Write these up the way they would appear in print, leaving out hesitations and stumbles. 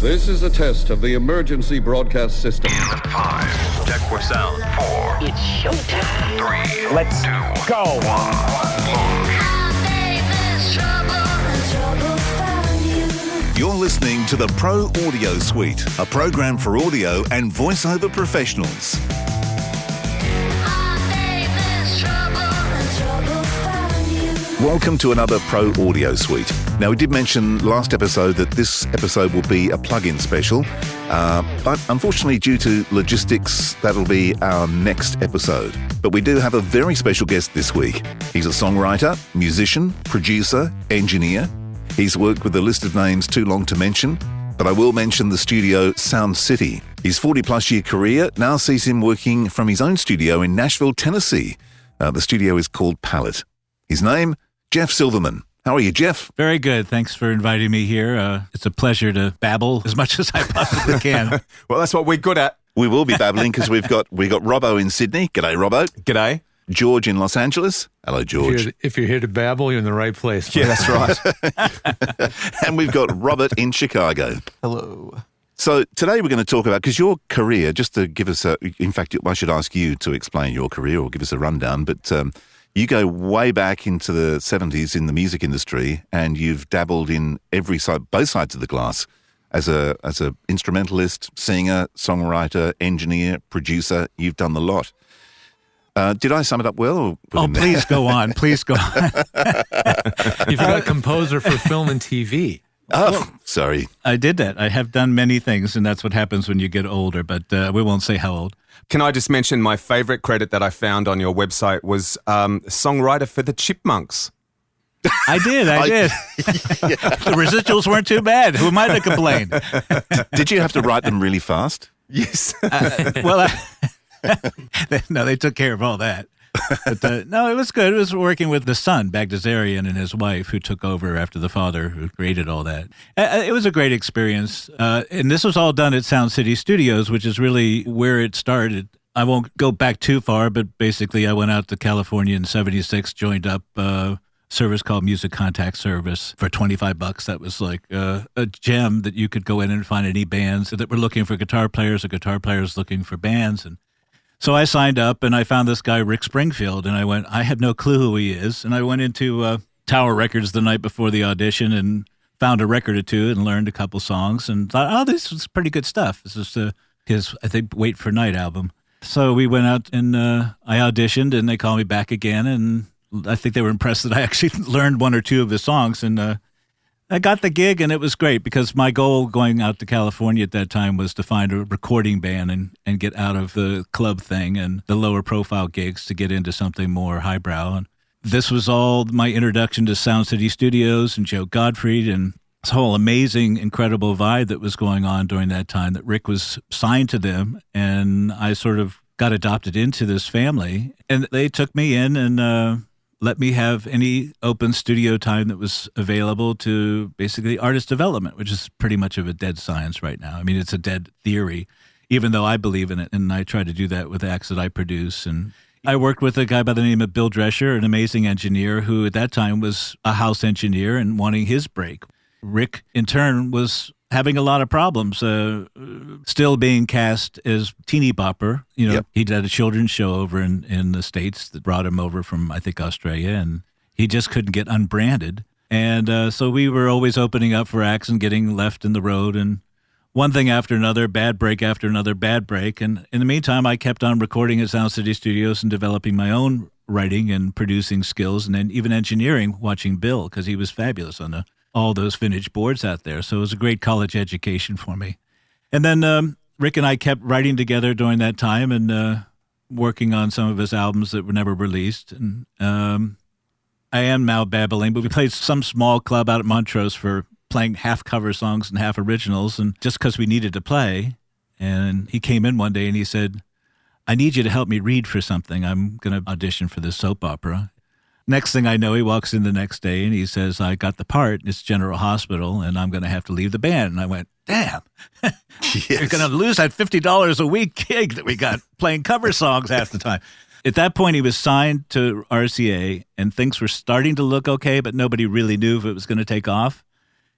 This is a test of the emergency broadcast system. In 5, check for sound. 4, It's showtime. 3, Let's 2, go. 1, launch. You're listening to the Pro Audio Suite, a program for audio and voiceover professionals. Welcome to another Pro Audio Suite. Now, we did mention last episode that this episode will be a plug-in special, but unfortunately, due to logistics, that'll be our next episode. But we do have a very special guest this week. He's a songwriter, musician, producer, engineer. He's worked with a list of names too long to mention, but I will mention the studio Sound City. His 40-plus year career now sees him working from his own studio in Nashville, Tennessee. The studio is called Palette. His name, Jeff Silverman. How are you, Jeff? Very good. Thanks for inviting me here. It's a pleasure to babble as much as I possibly can. Well, that's what we're good at. We will be babbling because we've got Robbo in Sydney. G'day, Robbo. G'day. George in Los Angeles. Hello, George. If you're here to babble, you're in the right place. Yeah, that's right. And we've got Robert in Chicago. Hello. So today we're going to talk about, because your career, just to give us in fact, I should ask you to explain your career or give us a rundown, but you go way back into the 70s in the music industry, and you've dabbled in both sides of the glass as a instrumentalist, singer, songwriter, engineer, producer. You've done the lot. Did I sum it up well? Or Please go on. Please go on. You forgot composer for film and TV. Sorry. I did that. I have done many things, and that's what happens when you get older, but we won't say how old. Can I just mention my favorite credit that I found on your website was songwriter for the Chipmunks. I did. The residuals weren't too bad. Who am I to complain? Did you have to write them really fast? Yes. No, they took care of all that. But no, it was good. It was working with the son, Bagdasarian, and his wife, who took over after the father, who created all that. It was a great experience. And this was all done at Sound City Studios, which is really where it started. I won't go back too far, but basically I went out to California in 76, joined up a service called Music Contact Service for $25. That was like a gem that you could go in and find any bands that were looking for guitar players or guitar players looking for bands. And so I signed up, and I found this guy, Rick Springfield, and I had no clue who he is. And I went into Tower Records the night before the audition and found a record or two and learned a couple songs and thought, oh, this is pretty good stuff. This is his, I think, Wait for Night album. So we went out and I auditioned, and they called me back again, and I think they were impressed that I actually learned one or two of his songs, and I got the gig, and it was great because my goal going out to California at that time was to find a recording band and get out of the club thing and the lower profile gigs to get into something more highbrow. And this was all my introduction to Sound City Studios and Joe Gottfried and this whole amazing, incredible vibe that was going on during that time, that Rick was signed to them, and I sort of got adopted into this family. And they took me in and let me have any open studio time that was available to basically artist development, which is pretty much of a dead science right now. I mean, it's a dead theory, even though I believe in it. And I try to do that with acts that I produce. And I worked with a guy by the name of Bill Drescher, an amazing engineer who at that time was a house engineer and wanting his break. Rick, in turn, was having a lot of problems, still being cast as teeny bopper. You know, He did a children's show over in the States that brought him over from, I think, Australia, and he just couldn't get unbranded. And so we were always opening up for acts and getting left in the road, and one thing after another, bad break after another bad break. And in the meantime, I kept on recording at Sound City Studios and developing my own writing and producing skills, and then even engineering, watching Bill, because he was fabulous on all those vintage boards out there. So it was a great college education for me. And then Rick and I kept writing together during that time and working on some of his albums that were never released. And I am now babbling, but we played some small club out at Montrose for playing half cover songs and half originals, and just because we needed to play. And he came in one day and he said, I need you to help me read for something. I'm going to audition for this soap opera. Next thing I know, he walks in the next day and he says, I got the part. It's General Hospital, and I'm going to have to leave the band. And I went, damn, you're going to lose that $50 a week gig that we got playing cover songs half the time. At that point, he was signed to RCA, and things were starting to look okay, but nobody really knew if it was going to take off.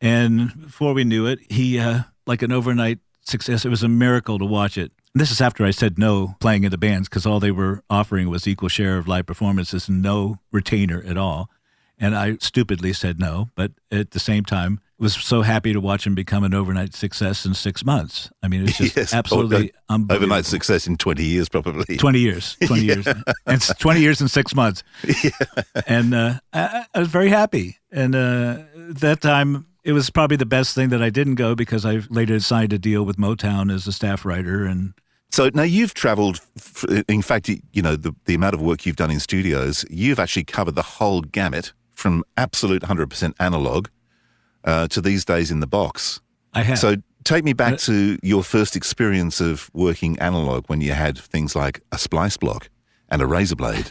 And before we knew it, he like an overnight success. It was a miracle to watch it. And this is after I said no playing in the bands because all they were offering was equal share of live performances and no retainer at all. And I stupidly said no, but at the same time, was so happy to watch him become an overnight success in 6 months. I mean, it's just absolutely unbelievable. Overnight success in 20 years, probably. 20 years. And 20 years and 6 months. Yeah. And I was very happy. And that time, it was probably the best thing that I didn't go because I later signed a deal with Motown as a staff writer. And so now you've traveled, in fact, you know, the amount of work you've done in studios, you've actually covered the whole gamut from absolute 100% analog to these days in the box. I have. So take me back to your first experience of working analog when you had things like a splice block and a razor blade.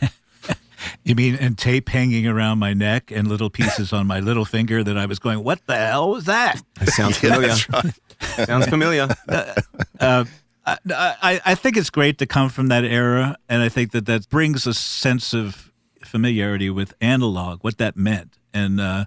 You mean and tape hanging around my neck and little pieces on my little finger that I was going, what the hell was that? It sounds familiar. That's right. Sounds familiar. I think it's great to come from that era, and I think that brings a sense of familiarity with analog, what that meant. And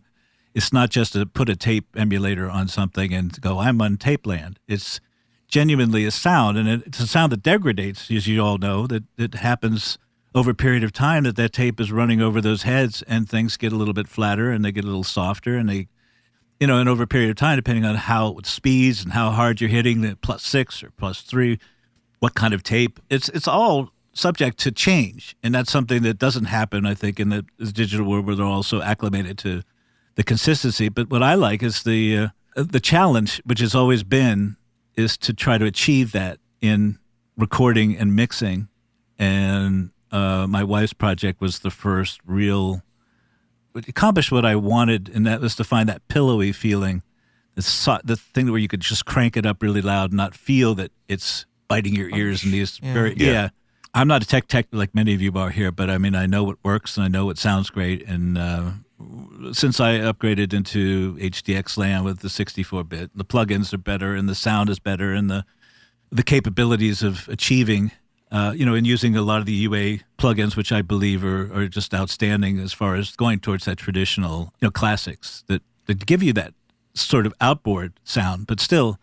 it's not just to put a tape emulator on something and go, I'm on tape land. It's genuinely a sound, and it's a sound that degrades, as you all know, that it happens over a period of time that tape is running over those heads and things get a little bit flatter and they get a little softer and they, you know, and over a period of time, depending on how it speeds and how hard you're hitting the +6 or +3, what kind of tape, it's all subject to change. And that's something that doesn't happen, I think, in the digital world where they're all so acclimated to the consistency. But what I like is the challenge, which has always been, is to try to achieve that in recording and mixing. And my wife's project was the first real, it accomplished what I wanted, and that was to find that pillowy feeling, the thing where you could just crank it up really loud and not feel that it's biting your ears and these yeah. I'm not a tech like many of you are here, but I mean, I know what works and I know what sounds great. And since I upgraded into HDX land with the 64-bit, the plugins are better and the sound is better and the capabilities of achieving, and using a lot of the UA plugins, which I believe are just outstanding as far as going towards that traditional, classics that give you that sort of outboard sound. But still,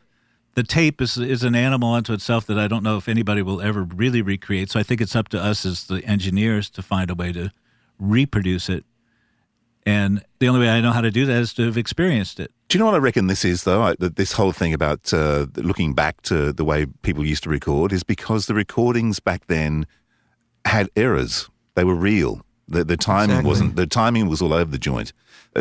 the tape is an animal unto itself that I don't know if anybody will ever really recreate. So I think it's up to us as the engineers to find a way to reproduce it. And the only way I know how to do that is to have experienced it. Do you know what I reckon this is, though? This whole thing about looking back to the way people used to record is because the recordings back then had errors. They were real. The timing wasn't. The timing was all over the joint.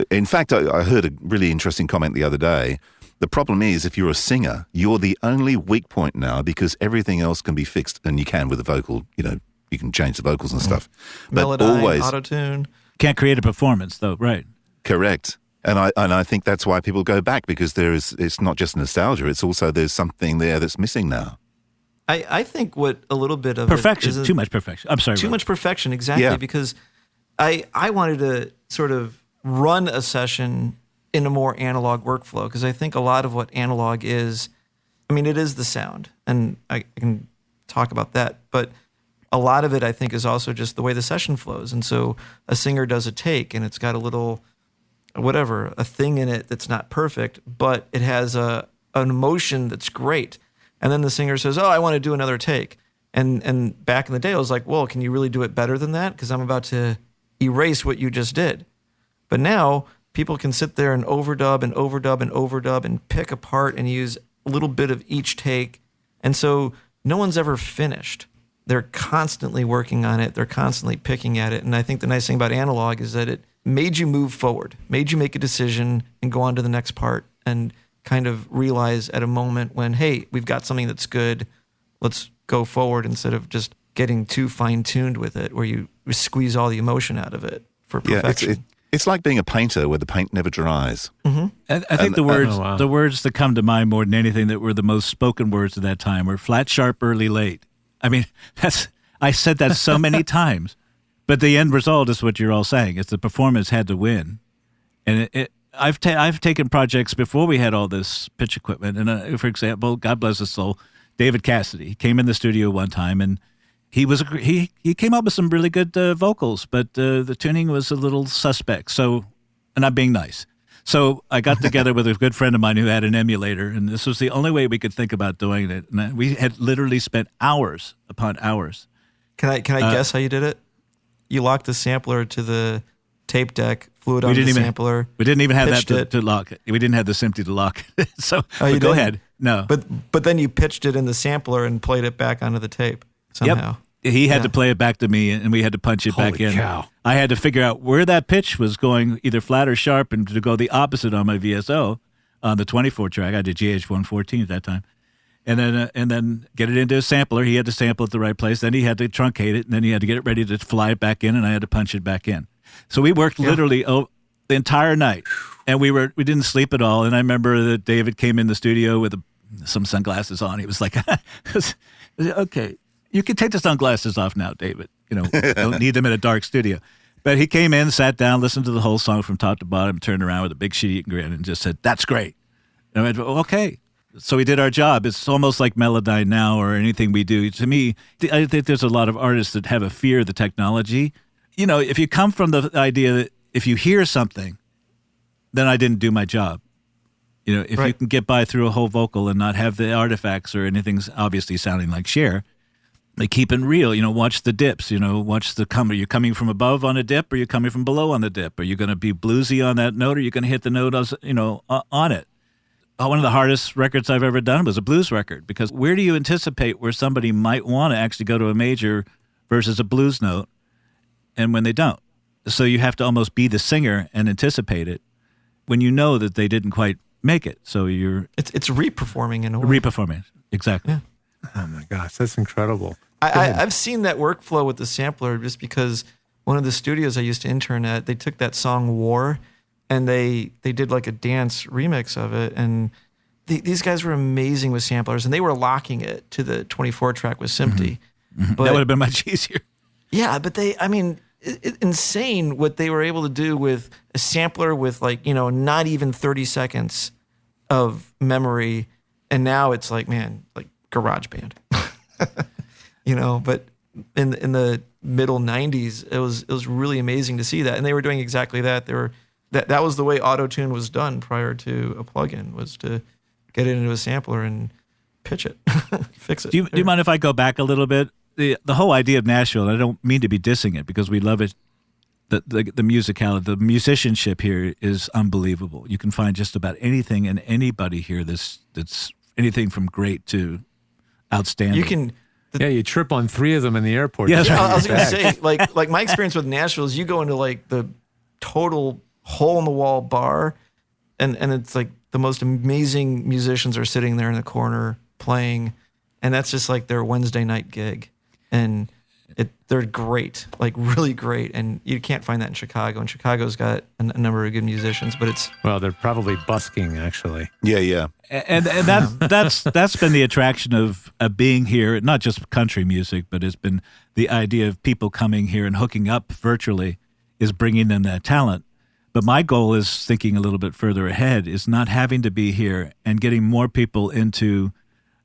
In fact, I heard a really interesting comment the other day. The problem is, if you're a singer, you're the only weak point now because everything else can be fixed, and you can with the vocal. You can change the vocals and stuff. But Melodyne, always auto-tune. Can't create a performance, though, right? Correct. And I think that's why people go back, because it's not just nostalgia, it's also there's something there that's missing now. I think what a little bit of perfection, too much perfection. I'm sorry. Too much perfection, exactly, because I wanted to sort of run a session in a more analog workflow, because I think a lot of what analog is, it is the sound, and I can talk about that, but a lot of it, I think, is also just the way the session flows. And so a singer does a take, and it's got a little, a thing in it that's not perfect, but it has an emotion that's great. And then the singer says, I want to do another take. And back in the day, I was like, well, can you really do it better than that? Because I'm about to erase what you just did. But now people can sit there and overdub and overdub and overdub and pick apart and use a little bit of each take. And so no one's ever finished. They're constantly working on it. They're constantly picking at it. And I think the nice thing about analog is that it made you move forward, made you make a decision and go on to the next part and kind of realize at a moment when, hey, we've got something that's good, let's go forward, instead of just getting too fine-tuned with it where you squeeze all the emotion out of it for perfection. Yeah, it's like being a painter where the paint never dries. Mm-hmm. I think the words that come to mind more than anything that were the most spoken words at that time were flat, sharp, early, late. I said that so many times, but the end result is what you're all saying. It's the performance had to win. And I've taken projects before we had all this pitch equipment. And for example, God bless his soul, David Cassidy came in the studio one time and he came up with some really good vocals, but the tuning was a little suspect. So, and I'm being nice. So I got together with a good friend of mine who had an emulator, and this was the only way we could think about doing it. And we had literally spent hours upon hours. Can I guess how you did it? You locked the sampler to the tape deck, flew it onto the sampler. We didn't even have that pitched to lock it. We didn't have the SMPTE to lock it. So you go didn't? ahead. No. But then you pitched it in the sampler and played it back onto the tape somehow. Yep. He had to play it back to me, and we had to punch it back in. Cow. I had to figure out where that pitch was going, either flat or sharp, and to go the opposite on my VSO on the 24 track. I did GH114 at that time. And then get it into a sampler. He had to sample it the right place. Then he had to truncate it, and then he had to get it ready to fly it back in, and I had to punch it back in. So we worked literally the entire night, and we didn't sleep at all. And I remember that David came in the studio with some sunglasses on. He was like, "Okay, you can take the sunglasses off now, David. Don't need them in a dark studio." But he came in, sat down, listened to the whole song from top to bottom, turned around with a big shit-eating grin, and just said, "That's great." And I went, "Okay." So we did our job. It's almost like Melodyne now or anything we do. To me, I think there's a lot of artists that have a fear of the technology. If you come from the idea that if you hear something, then I didn't do my job. If you can get by through a whole vocal and not have the artifacts or anything's obviously sounding like Cher, like keep it real. Watch the dips. Watch the come. Are you coming from above on a dip, or are you coming from below on the dip? Are you going to be bluesy on that note, or are you going to hit the note on it? One of the hardest records I've ever done was a blues record, because where do you anticipate where somebody might want to actually go to a major versus a blues note, and when they don't? So you have to almost be the singer and anticipate it when you know that they didn't quite make it. So it's re-performing in a way. Re-performing, exactly. Yeah. Oh my gosh, that's incredible. I've seen that workflow with the sampler, just because one of the studios I used to intern at, they took that song War, and they did like a dance remix of it. And these guys were amazing with samplers, and they were locking it to the 24 track with SMPTE. Mm-hmm. That would have been much easier. Yeah, but it's insane what they were able to do with a sampler with not even 30 seconds of memory. And now it's like GarageBand, but in the middle 90s, it was really amazing to see that. And they were doing exactly that. That was the way auto-tune was done prior to a plugin, was to get it into a sampler and pitch it, fix it. Do you mind if I go back a little bit? The whole idea of Nashville, and I don't mean to be dissing it because we love it, the musicality, the musicianship here is unbelievable. You can find just about anything and anybody here that's anything from great to outstanding. You can... you trip on 3 of them in the airport. Yes, yeah, I was going to say, like my experience with Nashville is you go into the total hole-in-the-wall bar, and it's like the most amazing musicians are sitting there in the corner playing, and that's just like their Wednesday night gig. And they're great, really great, and you can't find that in Chicago. And Chicago's got a number of good musicians, but well, they're probably busking actually. Yeah. And that's been the attraction of being here, not just country music, but it's been the idea of people coming here and hooking up virtually is bringing in that talent. But my goal is thinking a little bit further ahead, is not having to be here and getting more people into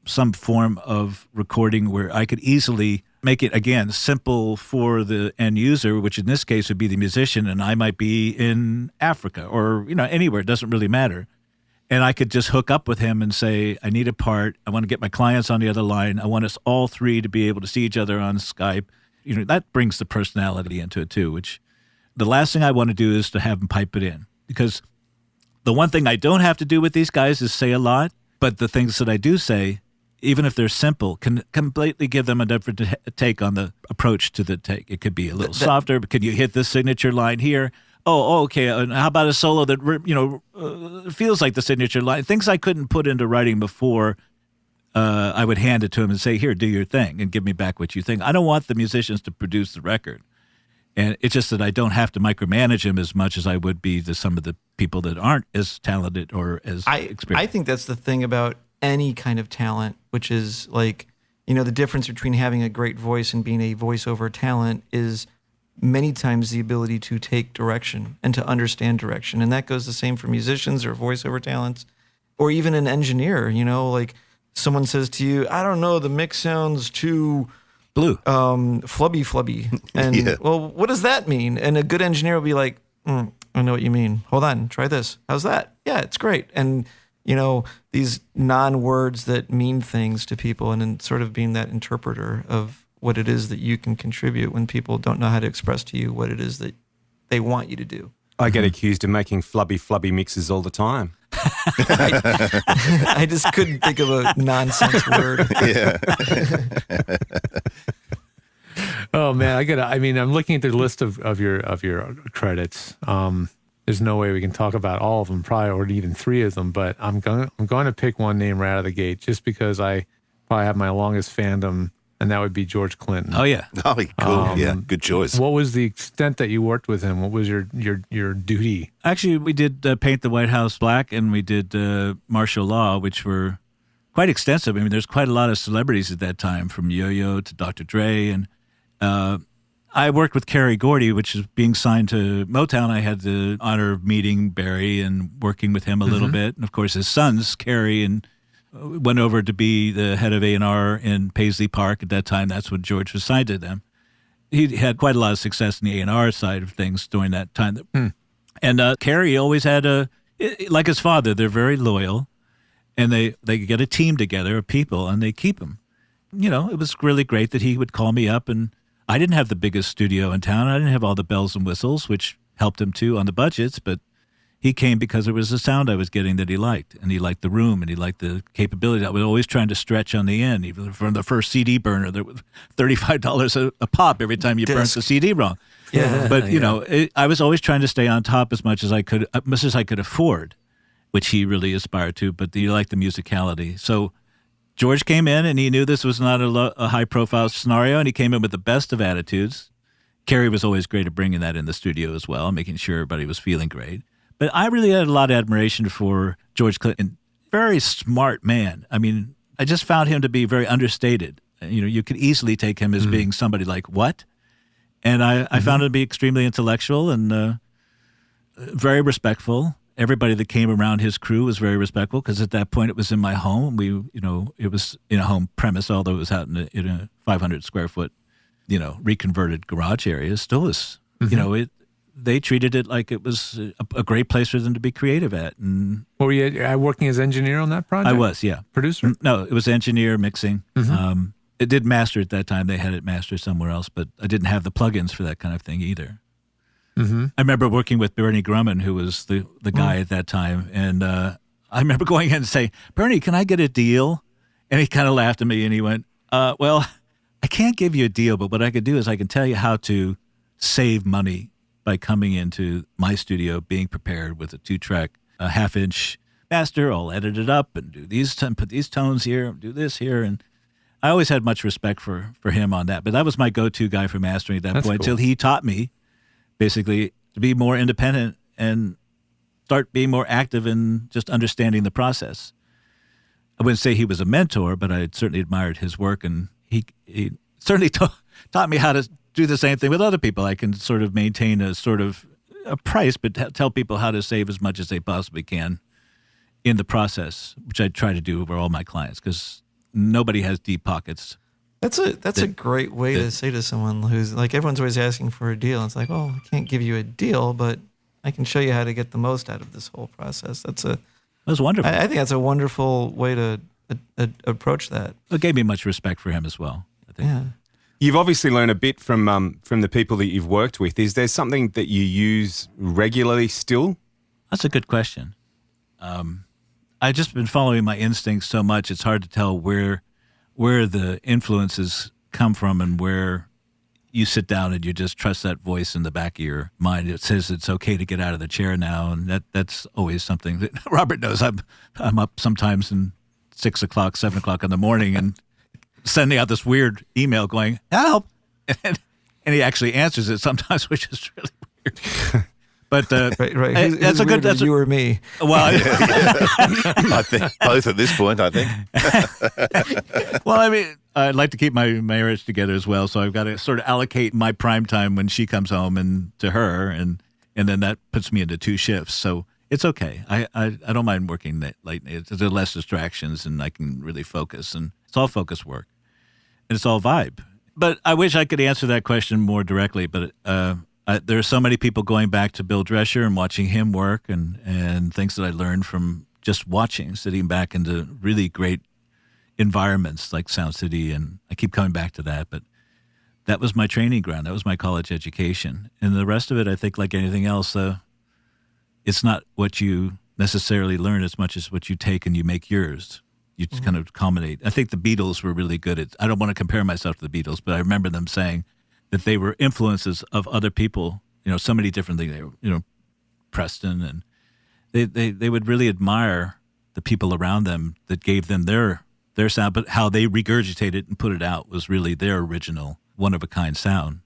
some form of recording where I could easily make it, again, simple for the end user, which in this case would be the musician, and I might be in Africa or anywhere. It doesn't really matter. And I could just hook up with him and say, I need a part. I want to get my clients on the other line. I want us all 3 to be able to see each other on Skype. That brings the personality into it too, which the last thing I want to do is to have them pipe it in. Because the one thing I don't have to do with these guys is say a lot, but the things that I do say, even if they're simple, can completely give them a different take on the approach to the take. It could be a little softer, but can you hit this signature line here? Oh, okay. And how about a solo that feels like the signature line? Things I couldn't put into writing before. I would hand it to him and say, "Here, do your thing, and give me back what you think." I don't want the musicians to produce the record, and it's just that I don't have to micromanage them as much as I would be to some of the people that aren't as talented or as experienced. I think that's the thing about any kind of talent, which is the difference between having a great voice and being a voiceover talent is many times the ability to take direction and to understand direction. And that goes the same for musicians or voiceover talents, or even an engineer. Someone says to you, I don't know, the mix sounds too blue, flubby. And well, what does that mean? And a good engineer will be like, I know what you mean. Hold on, try this. How's that? Yeah, it's great. And, these non-words that mean things to people, and then sort of being that interpreter of what it is that you can contribute when people don't know how to express to you what it is that they want you to do. I get accused of making flubby mixes all the time. I just couldn't think of a nonsense word. Yeah. Oh man, I'm looking at the list of your credits. There's no way we can talk about all of them, probably, or even 3 of them. But I'm going to pick one name right out of the gate, just because I probably have my longest fandom, and that would be George Clinton. Oh yeah. Oh, cool. Yeah, good choice. What was the extent that you worked with him? What was your duty? Actually, we did Paint the White House Black, and we did Martial Law, which were quite extensive. I mean, there's quite a lot of celebrities at that time, from Yo-Yo to Dr. Dre, and I worked with Kerry Gordy, which is being signed to Motown. I had the honor of meeting Barry and working with him a little bit. And, of course, his sons, Kerry, and went over to be the head of A&R in Paisley Park. At that time, that's when George was signed to them. He had quite a lot of success in the A&R side of things during that time. And Kerry always had like his father, they're very loyal. And they get a team together of people, and they keep them. It was really great that he would call me up, and I didn't have the biggest studio in town. I didn't have all the bells and whistles, which helped him too on the budgets, but he came because it was the sound I was getting that he liked, and he liked the room, and he liked the capability. I was always trying to stretch on the end, even from the first CD burner. There was $35 a pop every time you burnt the CD wrong. Yeah, but I was always trying to stay on top as much as I could afford, which he really aspired to. But he liked the musicality, so George came in, and he knew this was not a high-profile scenario, and he came in with the best of attitudes. Kerry was always great at bringing that in the studio as well, making sure everybody was feeling great. But I really had a lot of admiration for George Clinton. Very smart man. I mean, I just found him to be very understated. You could easily take him as being somebody like, what? And I found him to be extremely intellectual and very respectful. Everybody that came around his crew was very respectful, because at that point it was in my home. It was in a home premise, although it was out in a 500 square foot, reconverted garage area. It still was, they treated it like it was a great place for them to be creative at. And were you working as engineer on that project? I was, yeah. Producer? No, it was engineer, mixing. It did master at that time. They had it mastered somewhere else, but I didn't have the plugins for that kind of thing either. I remember working with Bernie Grumman, who was the guy at that time, and I remember going in and saying, "Bernie, can I get a deal?" And he kind of laughed at me, and he went, "Well, I can't give you a deal, but what I could do is I can tell you how to save money by coming into my studio, being prepared with a 2-track, half-inch master. I'll edit it up and do these, put these tones here, do this here." And I always had much respect for him on that, but that was my go-to guy for mastering at that point, until he taught me basically to be more independent and start being more active in just understanding the process. I wouldn't say he was a mentor, but I certainly admired his work, and he certainly taught me how to do the same thing with other people. I can sort of maintain a sort of a price, but tell people how to save as much as they possibly can in the process, which I try to do over all my clients, because nobody has deep pockets. That's a great way to say to someone who's like, everyone's always asking for a deal. It's like, oh, I can't give you a deal, but I can show you how to get the most out of this whole process. That was wonderful. I think that's a wonderful way to approach that. It gave me much respect for him as well, I think. Yeah. You've obviously learned a bit from the people that you've worked with. Is there something that you use regularly still? That's a good question. I've just been following my instincts so much, it's hard to tell where the influences come from and where you sit down and you just trust that voice in the back of your mind. It says it's okay to get out of the chair now, and that's always something that Robert knows. I'm up sometimes in 6 o'clock, 7 o'clock in the morning and sending out this weird email going, "Help!" and he actually answers it sometimes, which is really weird. But right. That's a good. That's you or me. Well, I think both at this point. I think. Well, I mean, I'd like to keep my marriage together as well, so I've got to sort of allocate my prime time when she comes home and to her, and then that puts me into 2 shifts. So it's okay. I don't mind working late. There's less distractions, and I can really focus. And it's all focus work, and it's all vibe. But I wish I could answer that question more directly. But There are so many people going back to Bill Drescher and watching him work and things that I learned from just watching, sitting back into really great environments like Sound City. And I keep coming back to that, but that was my training ground. That was my college education. And the rest of it, I think, like anything else, it's not what you necessarily learn as much as what you take and you make yours. You just kind of culminate. I think the Beatles were really good at, I don't want to compare myself to the Beatles, but I remember them saying that they were influences of other people, so many different things. They were, Preston, and they would really admire the people around them that gave them their sound, but how they regurgitated it and put it out was really their original one-of-a-kind sound.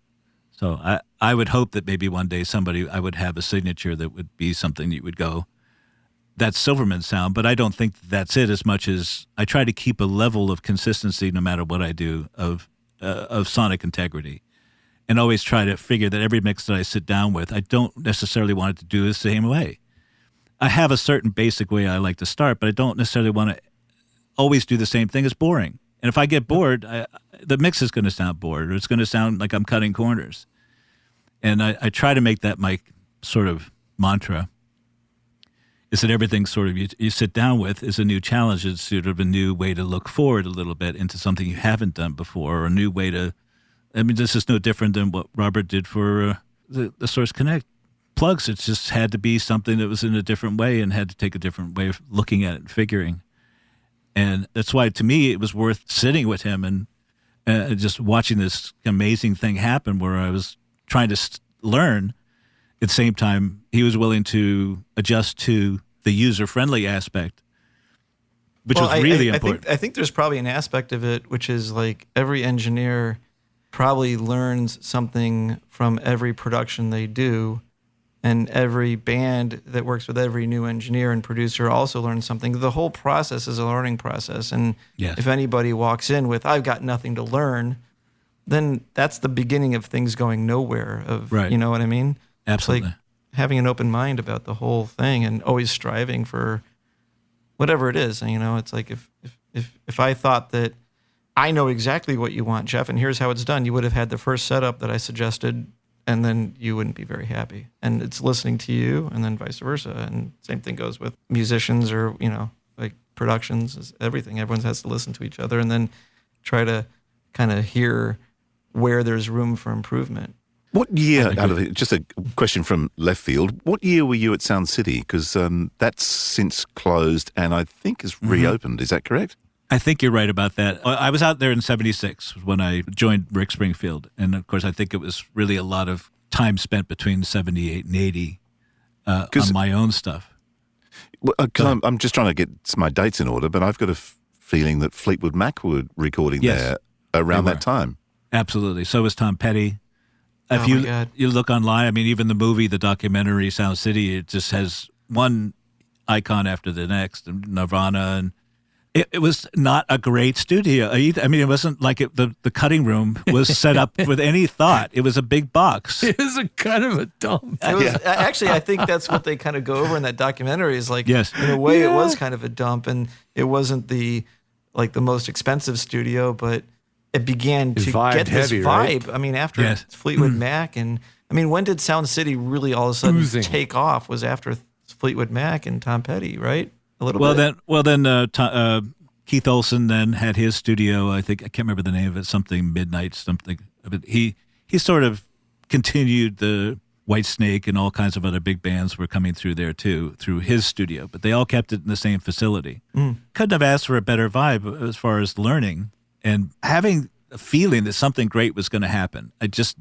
So I would hope that maybe one day I would have a signature that would be something that you would go, that's Silverman sound, but I don't think that's it as much as I try to keep a level of consistency no matter what I do of sonic integrity. And always try to figure that every mix that I sit down with, I don't necessarily want it to do the same way. I have a certain basic way I like to start, but I don't necessarily want to always do the same thing. It's boring. And if I get bored, the mix is going to sound bored, or it's going to sound like I'm cutting corners. And I try to make that my sort of mantra, is that everything sort of you sit down with is a new challenge. It's sort of a new way to look forward a little bit into something you haven't done before, or a new way to, this is no different than what Robert did for the Source Connect plugs. It just had to be something that was in a different way and had to take a different way of looking at it and figuring. And that's why, to me, it was worth sitting with him and just watching this amazing thing happen where I was trying to learn. At the same time, he was willing to adjust to the user-friendly aspect, which was really important. I think there's probably an aspect of it, which is like every engineer probably learns something from every production they do, and every band that works with every new engineer and producer also learns something. The whole process is a learning process, and if anybody walks in with, I've got nothing to learn, then that's the beginning of things going nowhere. You know what I mean? Absolutely. It's like having an open mind about the whole thing and always striving for whatever it is. It's like if I thought that I know exactly what you want, Jeff, and here's how it's done, you would have had the first setup that I suggested, and then you wouldn't be very happy. And it's listening to you, and then vice versa. And same thing goes with musicians or, like productions, everything. Everyone has to listen to each other and then try to kind of hear where there's room for improvement. What year, just a question from left field, what year were you at Sound City? Because that's since closed and I think is reopened. Is that correct? I think you're right about that. I was out there in 76 when I joined Rick Springfield. And, of course, I think it was really a lot of time spent between 78 and 80 on my own stuff. Because I'm just trying to get my dates in order, but I've got a feeling that Fleetwood Mac were recording there around that time. Absolutely. So was Tom Petty. If you look online, even the movie, the documentary, Sound City, it just has one icon after the next, Nirvana, and it was not a great studio either. It wasn't like the cutting room was set up with any thought. It was a big box. It was a kind of a dump. Actually, I think that's what they kind of go over in that documentary is like, in a way, it was kind of a dump, and it wasn't the most expensive studio, but it began to get this vibe. Right? After Fleetwood Mac, and when did Sound City really all of a sudden take off? Was after Fleetwood Mac and Tom Petty, right? A little bit. Then Keith Olsen then had his studio. I can't remember the name of it. Something Midnight, something. But he sort of continued the Whitesnake and all kinds of other big bands were coming through there too, through his studio. But they all kept it in the same facility. Couldn't have asked for a better vibe as far as learning and having a feeling that something great was going to happen. I just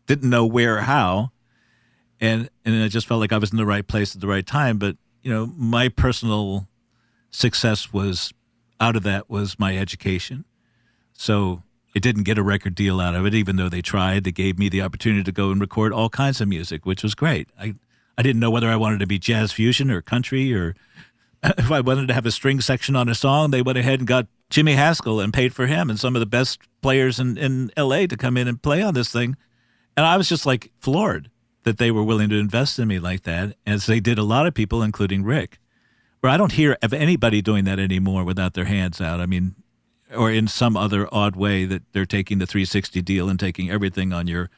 didn't know where or how, and I just felt like I was in the right place at the right time. But my personal success was out of that was my education. So I didn't get a record deal out of it, even though they tried. They gave me the opportunity to go and record all kinds of music, which was great. I didn't know whether I wanted to be jazz fusion or country, or if I wanted to have a string section on a song, they went ahead and got Jimmy Haskell and paid for him and some of the best players in L.A. to come in and play on this thing. And I was just floored that they were willing to invest in me like that, as they did a lot of people, including Rick. Where I don't hear of anybody doing that anymore without their hands out. Or in some other odd way that they're taking the 360 deal and taking everything on your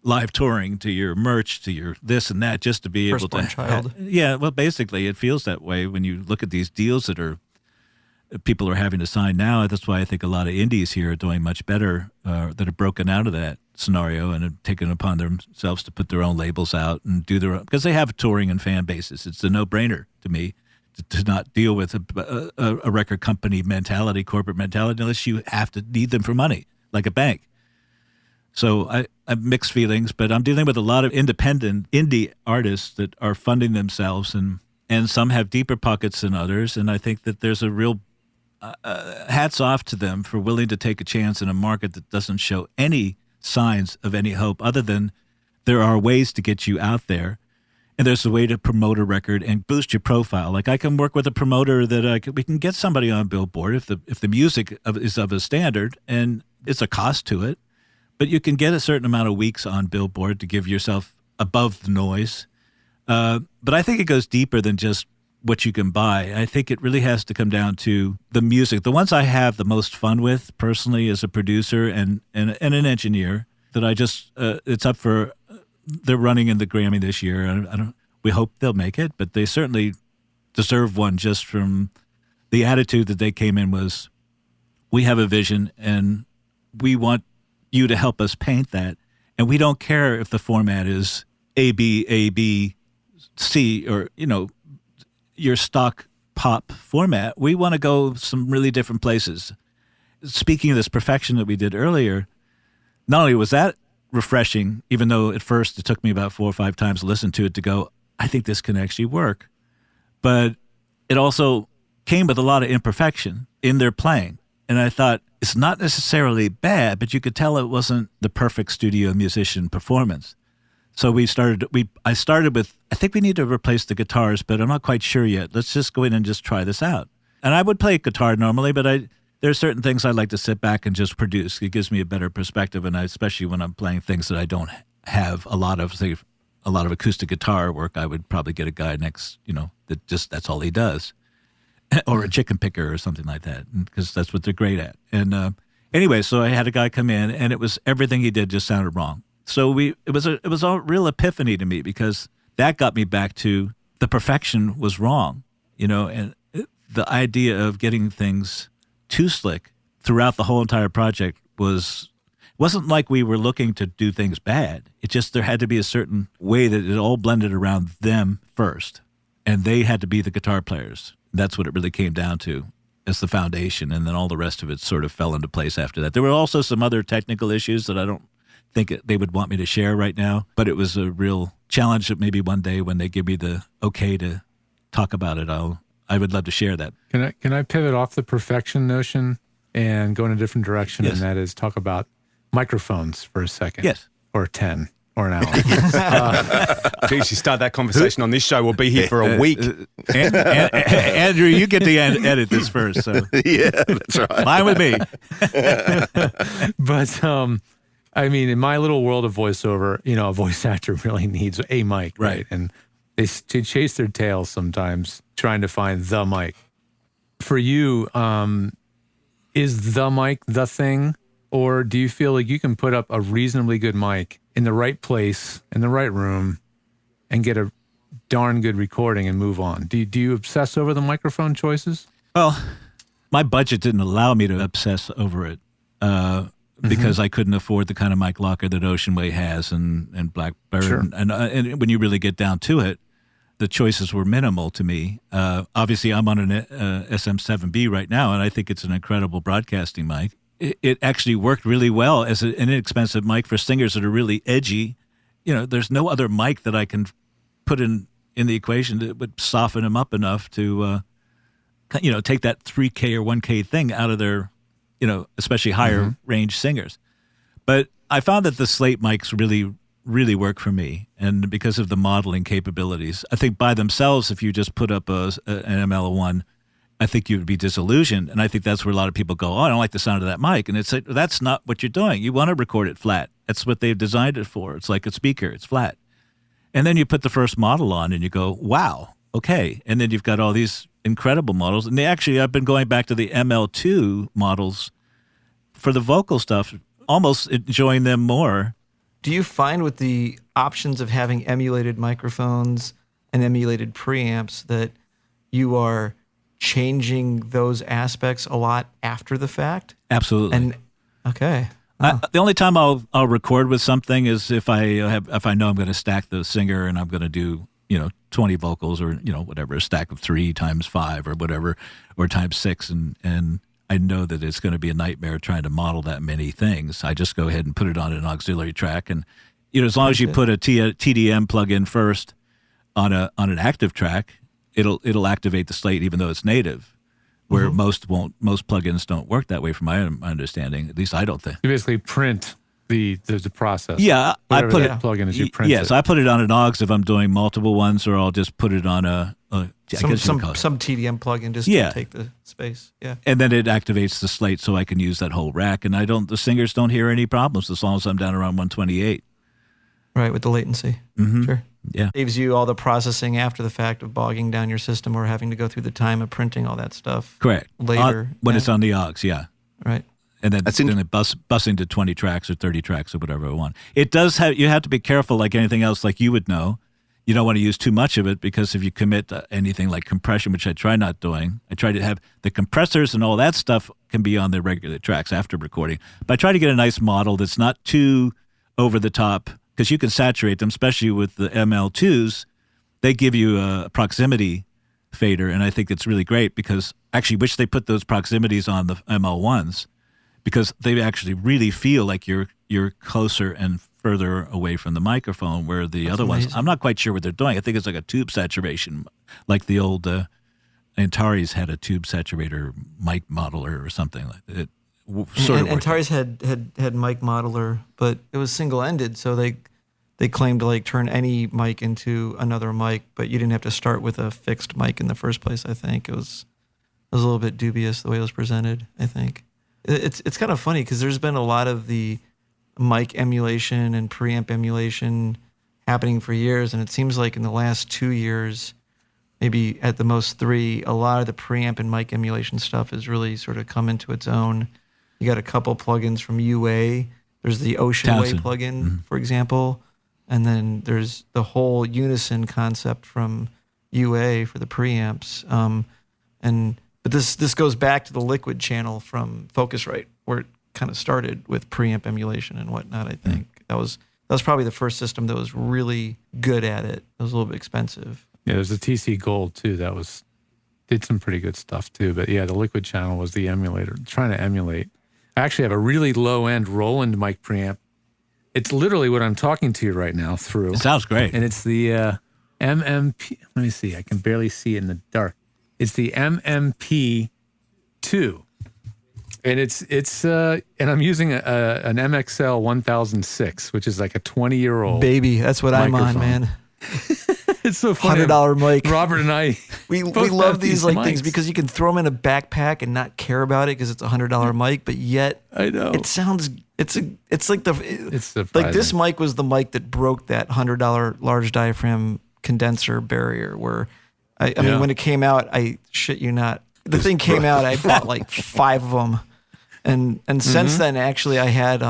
live touring to your merch to your this and that just to be able to. Firstborn child. Yeah, well, basically, it feels that way when you look at these deals that people are having to sign now. That's why I think a lot of indies here are doing much better that have broken out of that scenario and have taken upon themselves to put their own labels out and do their own, because they have touring and fan bases. It's a no-brainer to me to not deal with a record company mentality, corporate mentality, unless you have to need them for money, like a bank. So I have mixed feelings, but I'm dealing with a lot of independent indie artists that are funding themselves, and some have deeper pockets than others, and I think that there's a real hats off to them for willing to take a chance in a market that doesn't show any signs of any hope other than there are ways to get you out there, and there's a way to promote a record and boost your profile. Like I can work with a promoter that we can get somebody on Billboard if the music is of a standard, and it's a cost to it, but you can get a certain amount of weeks on Billboard to give yourself above the noise. But I think it goes deeper than just what you can buy. I think it really has to come down to the music. The ones I have the most fun with personally as a producer and an engineer that I just, it's up for, they're running in the Grammy this year. We hope they'll make it, but they certainly deserve one just from the attitude that they came in was, we have a vision and we want you to help us paint that. And we don't care if the format is A, B, C, or, your stock pop format. We want to go some really different places. Speaking of this perfection that we did earlier, not only was that refreshing, even though at first it took me about 4 or 5 times to listen to it to go, I think this can actually work. But it also came with a lot of imperfection in their playing. And I thought, it's not necessarily bad, but you could tell it wasn't the perfect studio musician performance. So I started with, I think we need to replace the guitars, but I'm not quite sure yet. Let's just go in and just try this out. And I would play guitar normally, but there are certain things I like to sit back and just produce. It gives me a better perspective, and especially when I'm playing things that I don't have a lot of, say, a lot of acoustic guitar work, I would probably get a guy next, that's all he does. Or a chicken picker or something like that, because that's what they're great at. And anyway, so I had a guy come in, and it was everything he did just sounded wrong. So it was a real epiphany to me, because that got me back to the perfection was wrong, and the idea of getting things too slick throughout the whole entire project wasn't like we were looking to do things bad. It just, there had to be a certain way that it all blended around them first, and they had to be the guitar players. That's what it really came down to as the foundation, and then all the rest of it sort of fell into place after that. There were also some other technical issues that I don't think they would want me to share right now, but it was a real challenge that maybe one day when they give me the okay to talk about it, I would love to share that. Can I pivot off the perfection notion and go in a different direction? Yes. And that is talk about microphones for a second. Yes. Or 10 or an hour. Geez, you start that conversation on this show, we'll be here for a week. Andrew, you get to edit this first. So. Yeah, that's right. Fine with me. But I mean, in my little world of voiceover, a voice actor really needs a mic, right? And they chase their tails sometimes trying to find the mic. For you, is the mic the thing? Or do you feel like you can put up a reasonably good mic in the right place, in the right room, and get a darn good recording and move on? Do you obsess over the microphone choices? Well, my budget didn't allow me to obsess over it because I couldn't afford the kind of mic locker that Ocean Way has and Blackbird. Sure. And when you really get down to it, the choices were minimal to me. Obviously, I'm on an SM7B right now, and I think it's an incredible broadcasting mic. It actually worked really well as an inexpensive mic for singers that are really edgy. There's no other mic that I can put in the equation that would soften them up enough to, take that 3K or 1K thing out of their, especially higher range singers. But I found that the slate mics really, really work for me. And because of the modeling capabilities, I think by themselves, if you just put up an ML1, I think you would be disillusioned. And I think that's where a lot of people go, I don't like the sound of that mic. And it's like, that's not what you're doing. You want to record it flat. That's what they've designed it for. It's like a speaker. It's flat. And then you put the first model on and you go, wow, okay. And then you've got all these incredible models. And I've been going back to the ML2 models for the vocal stuff, almost enjoying them more do you find with the options of having emulated microphones and emulated preamps that you are changing those aspects a lot after the fact? Absolutely. And okay. The only time I'll record with something is if I know I'm going to stack the singer and I'm going to do 20 vocals or whatever, a stack of 3 times 5 or whatever, or times 6, and I know that it's going to be a nightmare trying to model that many things. I just go ahead and put it on an auxiliary track, and as long as you put a TDM plug-in first on an active track, it'll activate the slate even though it's native. Where most plugins don't work that way, from my understanding. At least I don't think. You basically print the process. Yeah, I put it plugin as you print it. Yes, I put it on an aux if I'm doing multiple ones, or I'll just put it on some TDM plugin just to take the space. Yeah, and then it activates the slate so I can use that whole rack, and the singers don't hear any problems as long as I'm down around 128. Right, with the latency. Mm-hmm. Sure. Yeah. Saves you all the processing after the fact of bogging down your system or having to go through the time of printing all that stuff. Correct. Later. When it's on the aux, yeah. Right. And then busing to 20 tracks or 30 tracks or whatever I want. It does you have to be careful like anything else, like you would know. You don't want to use too much of it because if you commit to anything like compression, which I try not doing, I try to have the compressors and all that stuff can be on the regular tracks after recording. But I try to get a nice model that's not too over the top, because you can saturate them, especially with the ML2s. They give you a proximity fader, and I think it's really great because I actually wish they put those proximities on the ML1s because they actually really feel like you're closer and further away from the microphone, where the other ones, I'm not quite sure what they're doing. I think it's like a tube saturation, like the old Antares had a tube saturator mic modeler or something like that. Antares had mic modeler, but it was single-ended, so they claimed to like turn any mic into another mic, but you didn't have to start with a fixed mic in the first place. I think it was a little bit dubious the way it was presented. I think it's kind of funny because there's been a lot of the mic emulation and preamp emulation happening for years, and it seems like in the last 2 years, maybe at the most 3, a lot of the preamp and mic emulation stuff has really sort of come into its own. You got a couple plugins from UA. There's the Ocean Way plugin, for example. And then there's the whole Unison concept from UA for the preamps. But this goes back to the Liquid channel from Focusrite, where it kind of started with preamp emulation and whatnot, I think. That was probably the first system that was really good at it. It was a little bit expensive. Yeah, there's the TC Gold, too. Did some pretty good stuff, too. But yeah, the Liquid channel was the emulator, trying to emulate. I actually have a really low-end Roland mic preamp. It's literally what I'm talking to you right now through. It sounds great. And it's the MMP. Let me see. I can barely see it in the dark. It's the MMP2. And and I'm using an MXL 1006, which is like a 20-year-old baby. That's what microphone. I'm on, man. It's so funny. $100 mic. Robert and I, we love these like mics. things because you can throw them in a backpack and not care about it because it's a $100 mic, but yet I know it sounds. It's like this mic was the mic that broke that $100 large diaphragm condenser barrier. Where I mean, when it came out, I shit you not, the thing came out. I bought like 5 of them, and since then, actually, I had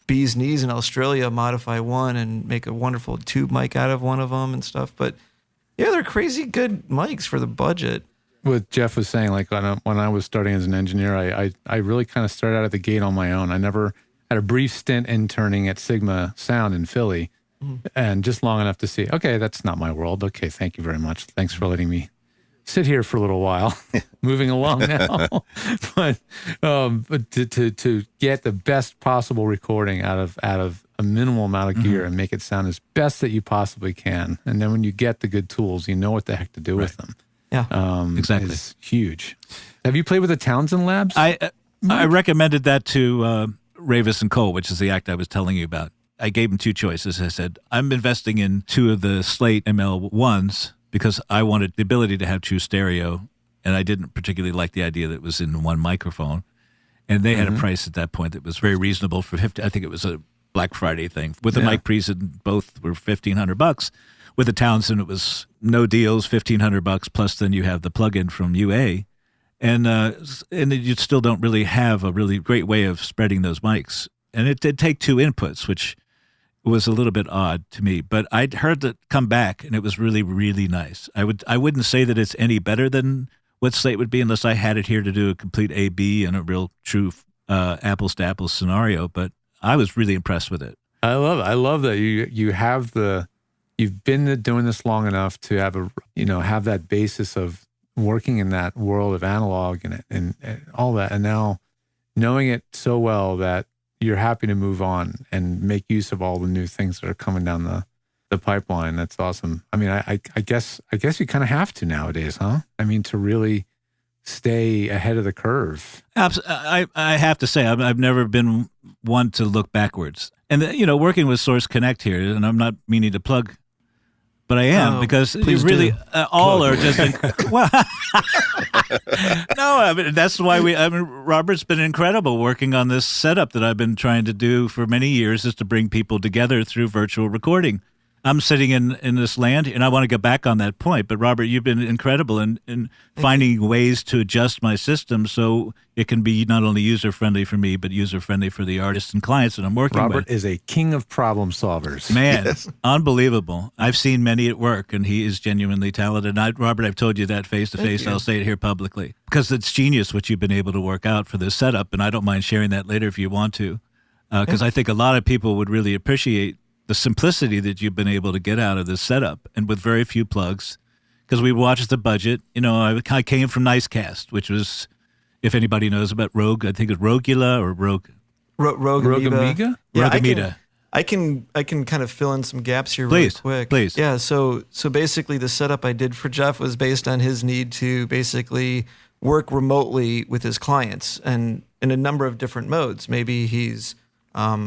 Bee's Knees in Australia modify one and make a wonderful tube mic out of one of them and stuff. But yeah, they're crazy good mics for the budget. What Jeff was saying, like when I was starting as an engineer, I really kind of started out at the gate on my own. I never had a brief stint interning at Sigma Sound in Philly, and just long enough to see, okay, that's not my world. Okay, thank you very much. Thanks for letting me sit here for a little while. Moving along now, but to get the best possible recording out of a minimal amount of gear and make it sound as best that you possibly can, and then when you get the good tools, you know what the heck to do with them. Yeah, exactly. Is huge. Have you played with the Townsend Labs? I recommended that to Ravis and Cole, which is the act I was telling you about. I gave them 2 choices. I said, I'm investing in 2 of the Slate ML1s because I wanted the ability to have true stereo, and I didn't particularly like the idea that it was in one microphone. And they had a price at that point that was very reasonable for 50. I think it was a Black Friday thing. With the mic pre's, both were $1,500. With the Townsend, it was no deals, $1,500 plus. Then you have the plug-in from UA, and you still don't really have a really great way of spreading those mics. And it did take 2 inputs, which was a little bit odd to me, but I'd heard that come back, and it was really, really nice. I wouldn't say that it's any better than what Slate would be unless I had it here to do a complete A/B and a real true apples to apples scenario. But I was really impressed with it. I love it. I love that you've been doing this long enough to have that basis of working in that world of analog and all that, and now knowing it so well that you're happy to move on and make use of all the new things that are coming down the pipeline. That's awesome. I mean, I guess you kind of have to nowadays, huh? I mean, to really stay ahead of the curve. I have to say, I've never been one to look backwards. And, working with Source Connect here, and I'm not meaning to plug, but I am, because you really all are just well. No, I mean, that's why Robert's been incredible working on this setup that I've been trying to do for many years, is to bring people together through virtual recording. I'm sitting in this land, and I want to get back on that point. But Robert, you've been incredible in finding ways to adjust my system so it can be not only user-friendly for me, but user-friendly for the artists and clients that I'm working with. Robert is a king of problem solvers. Man, yes. Unbelievable. I've seen many at work, and he is genuinely talented. Robert, I've told you that face-to-face. I'll say it here publicly. Because it's genius what you've been able to work out for this setup, and I don't mind sharing that later if you want to. Because I think a lot of people would really appreciate the simplicity that you've been able to get out of this setup, and with very few plugs, because we watched the budget. I came from Nicecast, which was, if anybody knows about Rogue, I think it's Rogula or Rogue. Rogue Amiga? Yeah, Rogue Amiga. I can kind of fill in some gaps here really quick. Please. Yeah, so basically the setup I did for Jeff was based on his need to basically work remotely with his clients, and in a number of different modes. Maybe he's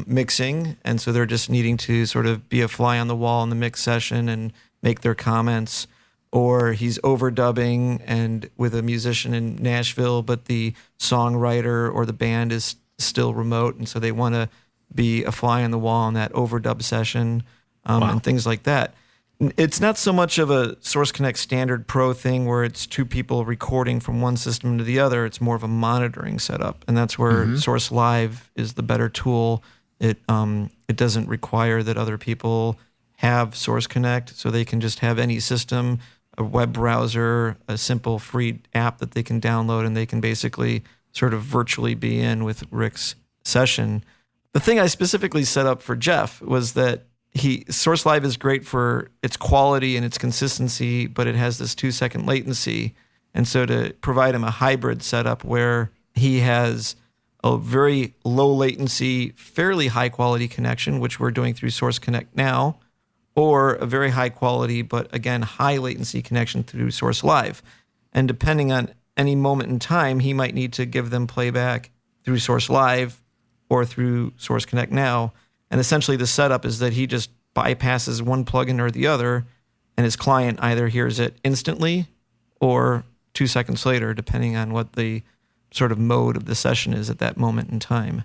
mixing, and so they're just needing to sort of be a fly on the wall in the mix session and make their comments, or he's overdubbing and with a musician in Nashville, but the songwriter or the band is still remote, and so they want to be a fly on the wall in that overdub session, and things like that. It's not so much of a Source Connect Standard Pro thing where it's two people recording from one system to the other. It's more of a monitoring setup, and that's where Source Live is the better tool. It doesn't require that other people have Source Connect, so they can just have any system, a web browser, a simple free app that they can download, and they can basically sort of virtually be in with Rick's session. The thing I specifically set up for Jeff was that Source Live is great for its quality and its consistency, but it has this 2-second latency. And so to provide him a hybrid setup where he has a very low latency, fairly high quality connection, which we're doing through Source Connect now, or a very high quality, but again, high latency connection through Source Live. And depending on any moment in time, he might need to give them playback through Source Live or through Source Connect now. And essentially the setup is that he just bypasses one plugin or the other, and his client either hears it instantly or 2 seconds later, depending on what the sort of mode of the session is at that moment in time.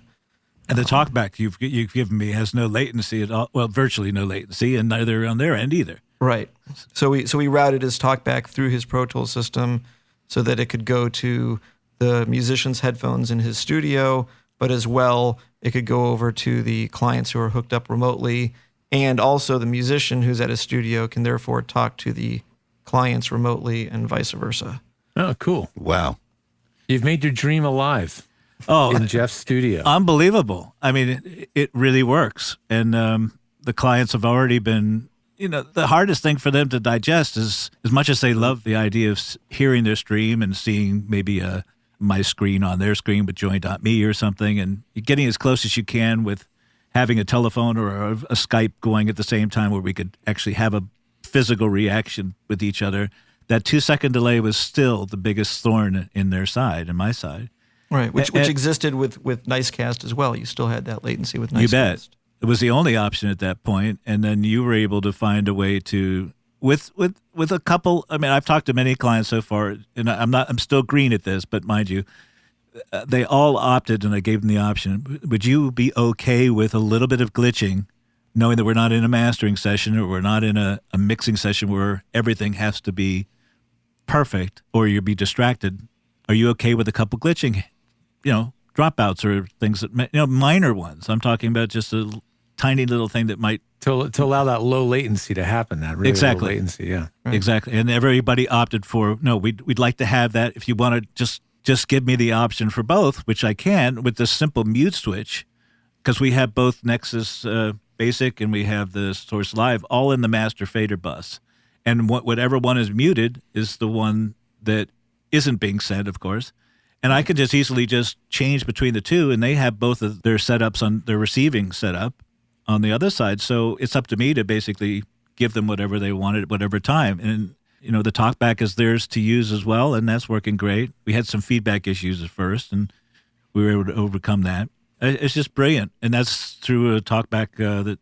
And the talkback you've given me has no latency at all. Well, virtually no latency, and neither on their end either. Right. So we routed his talkback through his Pro Tools system so that it could go to the musician's headphones in his studio, but as well, it could go over to the clients who are hooked up remotely, and also the musician who's at a studio can therefore talk to the clients remotely and vice versa. Oh, cool. Wow. You've made your dream alive in Jeff's studio. Unbelievable. I mean, it really works. And the clients have already been, the hardest thing for them to digest is, as much as they love the idea of hearing their stream and seeing maybe my screen on their screen with join.me or something, and getting as close as you can with having a telephone or a Skype going at the same time where we could actually have a physical reaction with each other. That 2-second delay was still the biggest thorn in their side and my side. Right, which existed with Nicecast as well. You still had that latency with Nicecast. You bet. It was the only option at that point, and then you were able to find a way to with a couple. I mean, I've talked to many clients so far, and I'm still green at this, but mind you, they all opted, and I gave them the option. Would you be okay with a little bit of glitching, knowing that we're not in a mastering session or we're not in a mixing session where everything has to be perfect or you'll be distracted? Are you okay with a couple glitching, dropouts or things that, minor ones? I'm talking about just tiny little thing that might to allow that low latency to happen. That really Exactly. low latency, yeah. exactly. And everybody opted for no. We'd like to have that. If you want to just give me the option for both, which I can with this simple mute switch, because we have both Nexus Basic and we have the Source Live all in the master fader bus, and whatever one is muted is the one that isn't being sent, of course. And I could just easily just change between the two, and they have both of their setups on their receiving setup on the other side. So it's up to me to basically give them whatever they wanted at whatever time. And, the TalkBack is theirs to use as well, and that's working great. We had some feedback issues at first, and we were able to overcome that. It's just brilliant. And that's through a TalkBack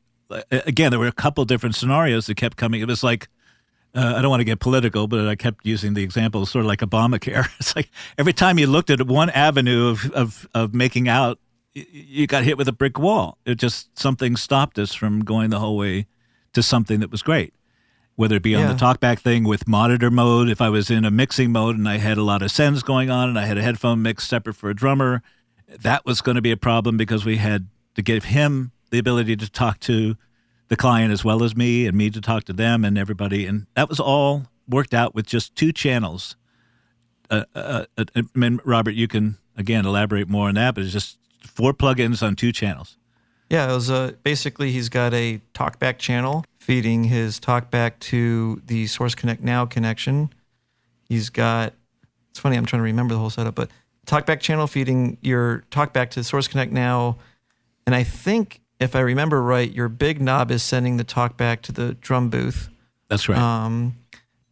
again, there were a couple different scenarios that kept coming. It was like, I don't want to get political, but I kept using the example, sort of like Obamacare. It's like every time you looked at one avenue of making out, you got hit with a brick wall. It just, something stopped us from going the whole way to something that was great. Whether it be on the TalkBack thing with monitor mode, if I was in a mixing mode and I had a lot of sends going on and I had a headphone mix separate for a drummer, that was going to be a problem because we had to give him the ability to talk to the client as well as me, and me to talk to them and everybody. And that was all worked out with just 2 channels. I mean, Robert, you can, again, elaborate more on that, but it's just 4 plugins on 2 channels. Yeah, it was basically he's got a TalkBack channel feeding his TalkBack to the Source Connect Now connection. He's got, it's funny, I'm trying to remember the whole setup, but TalkBack channel feeding your TalkBack to Source Connect Now. And I think, if I remember right, your big knob is sending the TalkBack to the drum booth. That's right.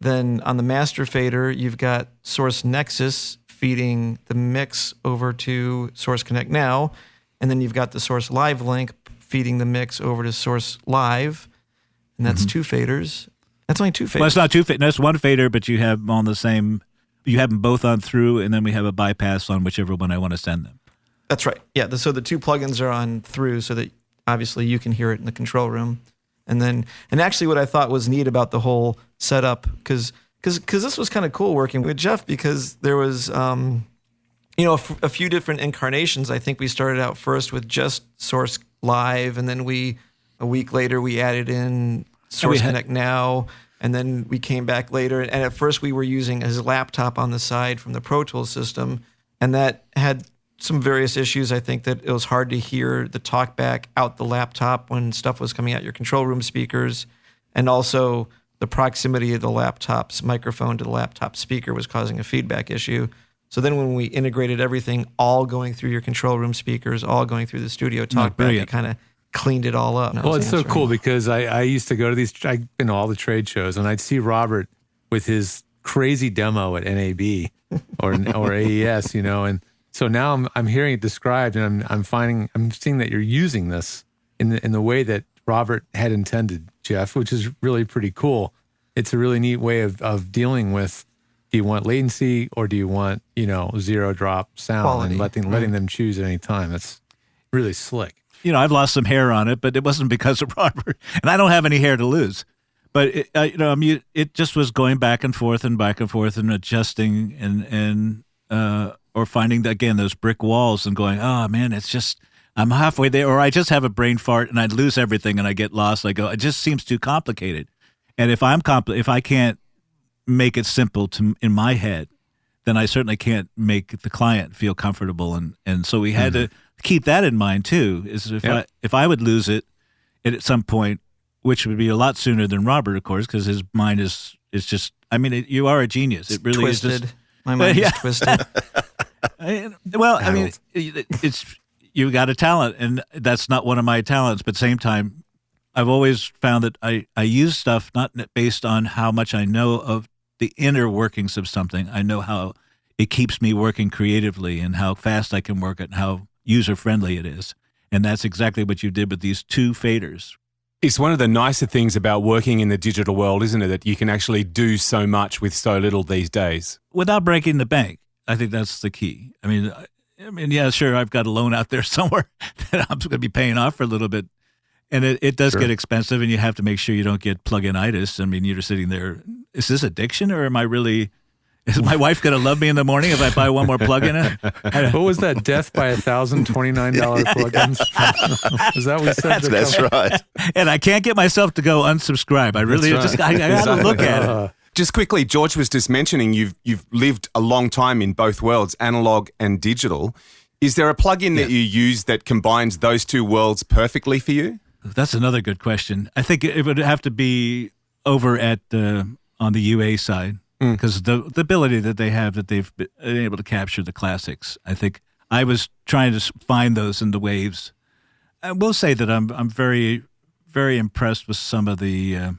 Then on the master fader, you've got Source Nexus feeding the mix over to Source Connect Now. And then you've got the Source Live link feeding the mix over to Source Live. And that's 2 faders. That's only 2 faders. Well, it's not 2 faders. That's 1 fader, but you have them on the same, you have them both on through, and then we have a bypass on whichever one I want to send them. That's right. Yeah, so the 2 plugins are on through so that obviously you can hear it in the control room. And actually what I thought was neat about the whole setup, because this was kind of cool working with Jeff, because there was, a few different incarnations. I think we started out first with just Source Live, and then a week later, we added in Source Connect Now, and then we came back later. And at first we were using his laptop on the side from the Pro Tools system, and that had some various issues. I think that it was hard to hear the TalkBack out the laptop when stuff was coming out your control room speakers. And also the proximity of the laptop's microphone to the laptop speaker was causing a feedback issue. So then when we integrated everything, all going through your control room speakers, all going through the studio TalkBack, it kind of cleaned it all up. Well, it's so cool because I used to go to these, I've been to all the trade shows, and I'd see Robert with his crazy demo at NAB or AES, and so now I'm hearing it described, and I'm seeing that you're using this in the way that Robert had intended, Jeff, which is really pretty cool. It's a really neat way of dealing with, do you want latency or do you want, zero drop sound, quality, and letting them choose at any time. That's really slick. I've lost some hair on it, but it wasn't because of Robert, and I don't have any hair to lose. But it just was going back and forth and adjusting and or finding, again, those brick walls and going, oh, man, it's just, I'm halfway there. Or I just have a brain fart and I lose everything and I get lost. I go, it just seems too complicated. And if I can't make it simple in my head, then I certainly can't make the client feel comfortable. And so we had to keep that in mind, too, is if I would lose it at some point, which would be a lot sooner than Robert, of course, because his mind is just, you are a genius. It really twisted. is just. My mind is twisted. It's you got a talent, and that's not one of my talents. But at the same time, I've always found that I use stuff not based on how much I know of the inner workings of something. I know how it keeps me working creatively and how fast I can work it and how user-friendly it is. And that's exactly what you did with these 2 faders. It's one of the nicer things about working in the digital world, isn't it? That you can actually do so much with so little these days. Without breaking the bank. I think that's the key. Yeah, sure, I've got a loan out there somewhere that I'm going to be paying off for a little bit. And it does get expensive, and you have to make sure you don't get plug-in-itis. You're sitting there, is this addiction, or am I really, Is my wife going to love me in the morning if I buy one more plug-in? What was that? Death by $1,029 plugins? Is that what we said? That's right. And I can't get myself to go unsubscribe. I really That's I got to look at it. Just quickly, George was just mentioning you've lived a long time in both worlds, analog and digital. Is there a plugin that you use that combines those two worlds perfectly for you? That's another good question. I think it would have to be over at on the UA side. Because the ability that they have, that they've been able to capture the classics. I think I was trying to find those in the waves. I will say that I'm very, very impressed with some of the,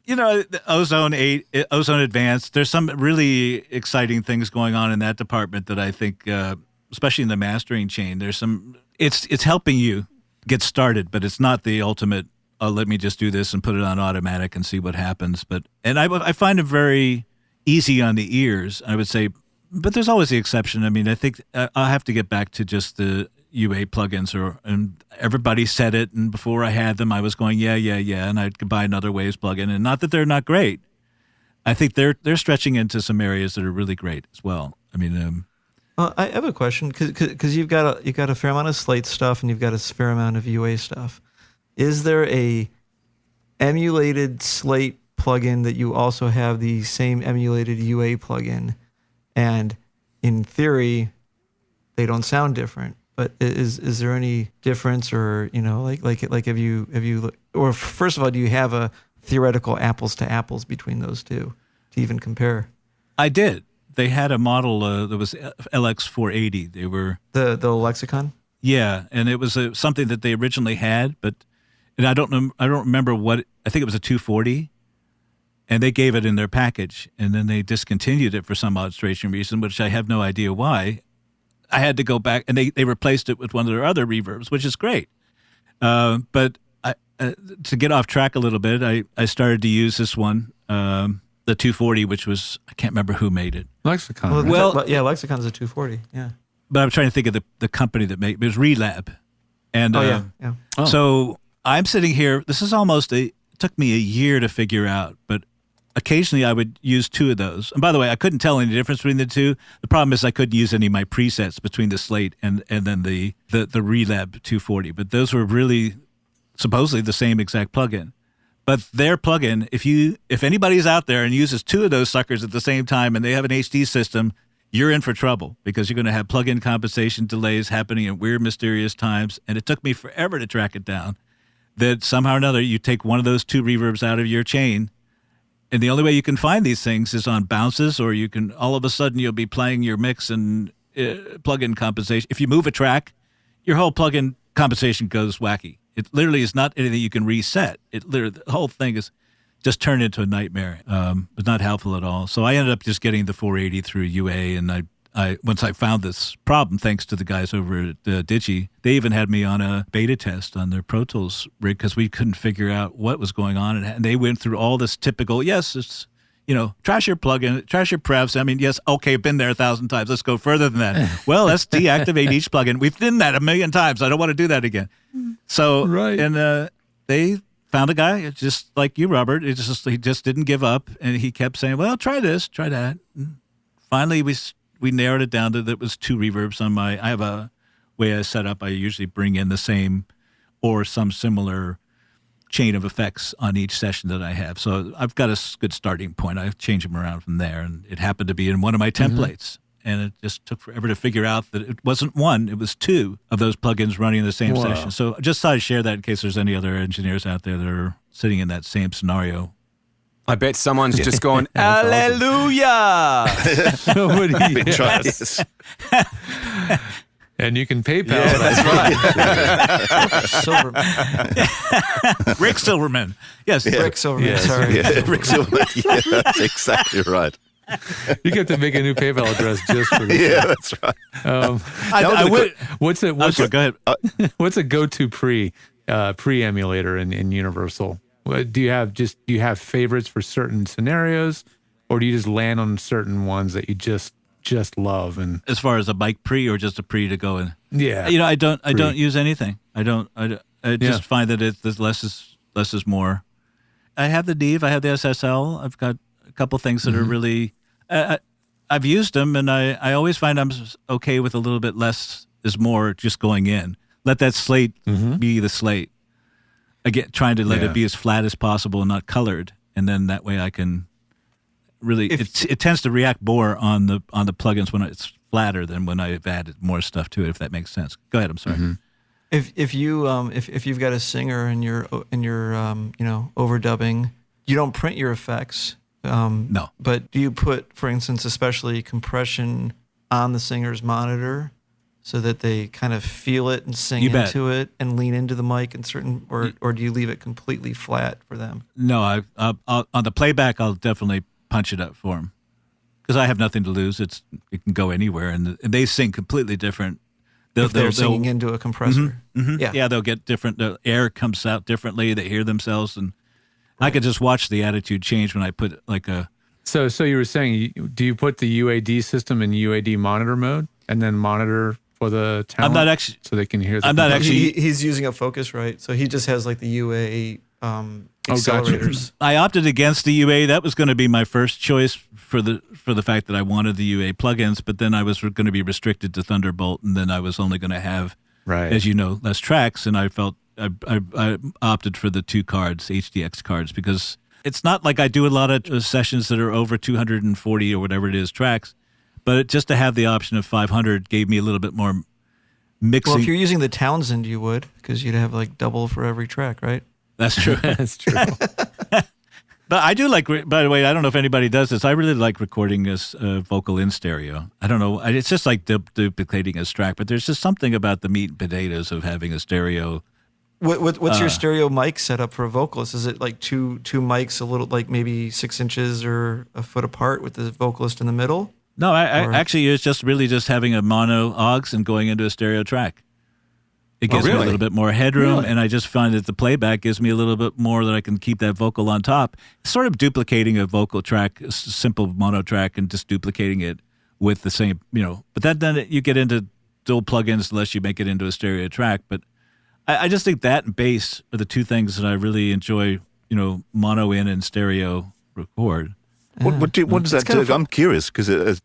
the Ozone 8, Ozone Advanced. There's some really exciting things going on in that department that I think, especially in the mastering chain, there's some. It's helping you get started, but it's not the ultimate. Let me just do this and put it on automatic and see what happens. And I find it very easy on the ears, I would say, but there's always the exception. I mean, I think I'll have to get back to just the UA plugins, and everybody said it, and before I had them, I was going, yeah, and I'd buy another Waves plugin, and not that they're not great. I think they're stretching into some areas that are really great as well. I mean, well, I have a question because you've got a fair amount of Slate stuff and you've got a fair amount of UA stuff. Is there a emulated Slate plugin that you also have the same emulated UA plugin? And in theory, they don't sound different. But is there any difference, or have you or first of all, do you have a theoretical apples to apples between those two to even compare? I did. They had a model that was LX480. They were the Lexicon. Yeah, and it was something that they originally had, and I don't remember what. I think it was a 240, and they gave it in their package, and then they discontinued it for some odd strange reason, which I have no idea why. I had to go back, and they replaced it with one of their other reverbs, which is great. But to get off track a little bit, I started to use this one, the 240, which was, I can't remember who made it. Lexicon. Well, yeah, Lexicon's a 240. Yeah. But I'm trying to think of the company that made it. It was Relab, and so I'm sitting here. This is it took me a year to figure out, but occasionally I would use two of those. And by the way, I couldn't tell any difference between the two. The problem is I couldn't use any of my presets between the Slate and then the Relab 240. But those were really supposedly the same exact plugin. But their plugin, if anybody's out there and uses two of those suckers at the same time and they have an HD system, you're in for trouble, because you're going to have plug-in compensation delays happening at weird, mysterious times. And it took me forever to track it down. That somehow or another, you take one of those two reverbs out of your chain, and the only way you can find these things is on bounces, or you can, all of a sudden, you'll be playing your mix and plug-in compensation. If you move a track, your whole plug-in compensation goes wacky. It literally is not anything you can reset. The whole thing is just turned into a nightmare. But not helpful at all. So I ended up just getting the 480 through UA, and I once I found this problem, thanks to the guys over at Digi, they even had me on a beta test on their Pro Tools rig because we couldn't figure out what was going on. And they went through all this typical, yes, it's, trash your plugin, trash your prefs. I mean, yes, okay, been there 1,000 times. Let's go further than that. Well, let's deactivate each plugin. We've done that 1,000,000 times. I don't want to do that again. So, right. And they found a guy just like you, Robert. He just didn't give up, and he kept saying, well, try this, try that. And finally, we narrowed it down to that it was two reverbs on I have a way I set up. I usually bring in the same or some similar chain of effects on each session that I have. So I've got a good starting point. I change them around from there, and it happened to be in one of my templates. And it just took forever to figure out that it wasn't one, it was two of those plugins running in the same session. So I just thought I'd share that in case there's any other engineers out there that are sitting in that same scenario. I bet someone's just gone, hallelujah! Nobody tries. And you can PayPal. Yeah, that's right. Silverman. Rick Silverman. Yes, yeah. Rick Silverman. Yes. Sorry. Yeah, Rick Silverman. Yeah, that's exactly right. You get to make a new PayPal address just for this. Yeah, that's right. What's a go-to pre-emulator in Universal? Do you have favorites for certain scenarios, or do you just land on certain ones that you just love? And as far as a mic pre or just a pre to go in, yeah, I don't use anything. I just find that it's less is more. I have the Neve, I have the SSL. I've got a couple things that are really. I've used them, and I always find I'm okay with a little bit less is more just going in. Let that slate be the slate. Again, trying to let it be as flat as possible and not colored, and then that way I can really. It tends to react more on the plugins when it's flatter than when I've added more stuff to it. If that makes sense. Go ahead. I'm sorry. If you've got a singer and you're overdubbing, you don't print your effects. No. But do you put, for instance, especially compression on the singer's monitor so that they kind of feel it and sing into it and lean into the mic in certain, or do you leave it completely flat for them? No, I'll on the playback, I'll definitely punch it up for them because I have nothing to lose. It can go anywhere, and they sing completely different. They're singing into a compressor. Yeah, they'll get different. The air comes out differently. They hear themselves, and I could just watch the attitude change when I put like a. So you were saying, do you put the UAD system in UAD monitor mode and then monitor for the talent? I'm not actually. So they can hear. I'm not actually. He's using a Focusrite, so he just has like the UA accelerators. I opted against the UA. That was going to be my first choice for the fact that I wanted the UA plugins, but then I was going to be restricted to Thunderbolt, and then I was only going to have, as you know, less tracks, and I felt I opted for the 2 cards, HDX cards, because it's not like I do a lot of sessions that are over 240 or whatever it is tracks, but just to have the option of 500 gave me a little bit more mixing. Well, if you're using the Townsend, you would, because you'd have like double for every track, right? That's true. That's true. But I do like, by the way, I don't know if anybody does this. I really like recording as vocal in stereo. I don't know. It's just like duplicating a track, but there's just something about the meat and potatoes of having a stereo. What's your stereo mic setup for a vocalist? Is it like two mics, a little like maybe 6 inches or a foot apart with the vocalist in the middle? No, I actually it's just really just having a mono aux and going into a stereo track. It gives me a little bit more headroom, and I just find that the playback gives me a little bit more that I can keep that vocal on top. It's sort of duplicating a vocal track, a simple mono track, and just duplicating it with the same, But then you get into dual plugins unless you make it into a stereo track. But I just think that and bass are the 2 things that I really enjoy, mono in and stereo record. What does that do? I'm curious because as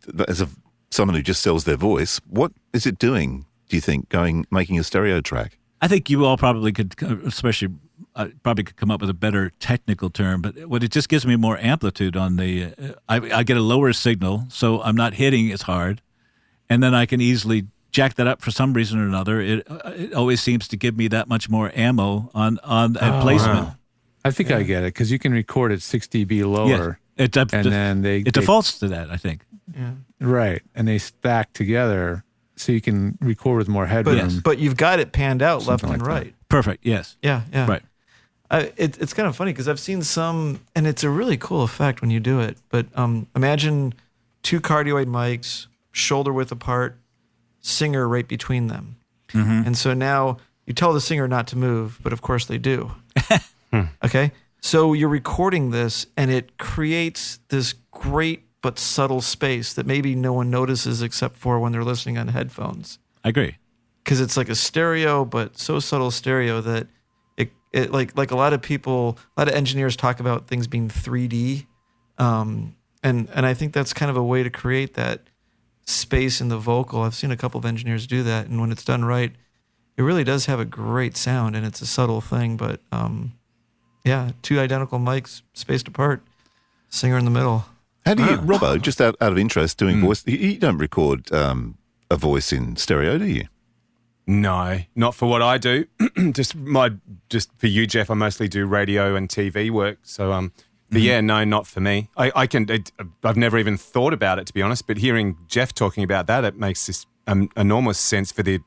someone who just sells their voice, what is it doing? Do you think making a stereo track? I think you all probably could, especially could come up with a better technical term. But what it just gives me more amplitude on the. I get a lower signal, so I'm not hitting as hard, and then I can easily jack that up for some reason or another. It always seems to give me that much more ammo on placement. Wow. I think I get it because you can record at 6 dB lower, then it defaults to that. I think. Yeah. Right, and they stack together. So you can record with more headroom. But you've got it panned out Something left and like right. that. Perfect, yes. Yeah. Right. It's kind of funny because I've seen some, and it's a really cool effect when you do it. But imagine 2 cardioid mics, shoulder width apart, singer right between them. And so now you tell the singer not to move, but of course they do. Okay? So you're recording this, and it creates this great but subtle space that maybe no one notices except for when they're listening on headphones. I agree. Because it's like a stereo, but so subtle stereo that it like a lot of engineers talk about things being 3D. And I think that's kind of a way to create that space in the vocal. I've seen a couple of engineers do that, and when it's done right, it really does have a great sound, and it's a subtle thing, but 2 identical mics spaced apart, singer in the middle. How do you, Robbo, just out of interest, doing voice, you don't record a voice in stereo, do you? No, not for what I do. just for you, Jeff, I mostly do radio and TV work. So, but yeah, no, not for me. I've never even thought about it, to be honest, but hearing Jeff talking about that, it makes this enormous sense for the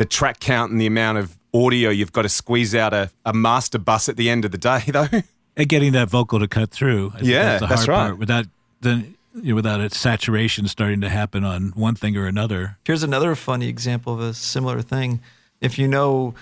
track count and the amount of audio you've got to squeeze out a master bus at the end of the day, though. And getting that vocal to cut through. I think that's the hard right. part. Without its saturation starting to happen on one thing or another. Here's another funny example of a similar thing. If you know,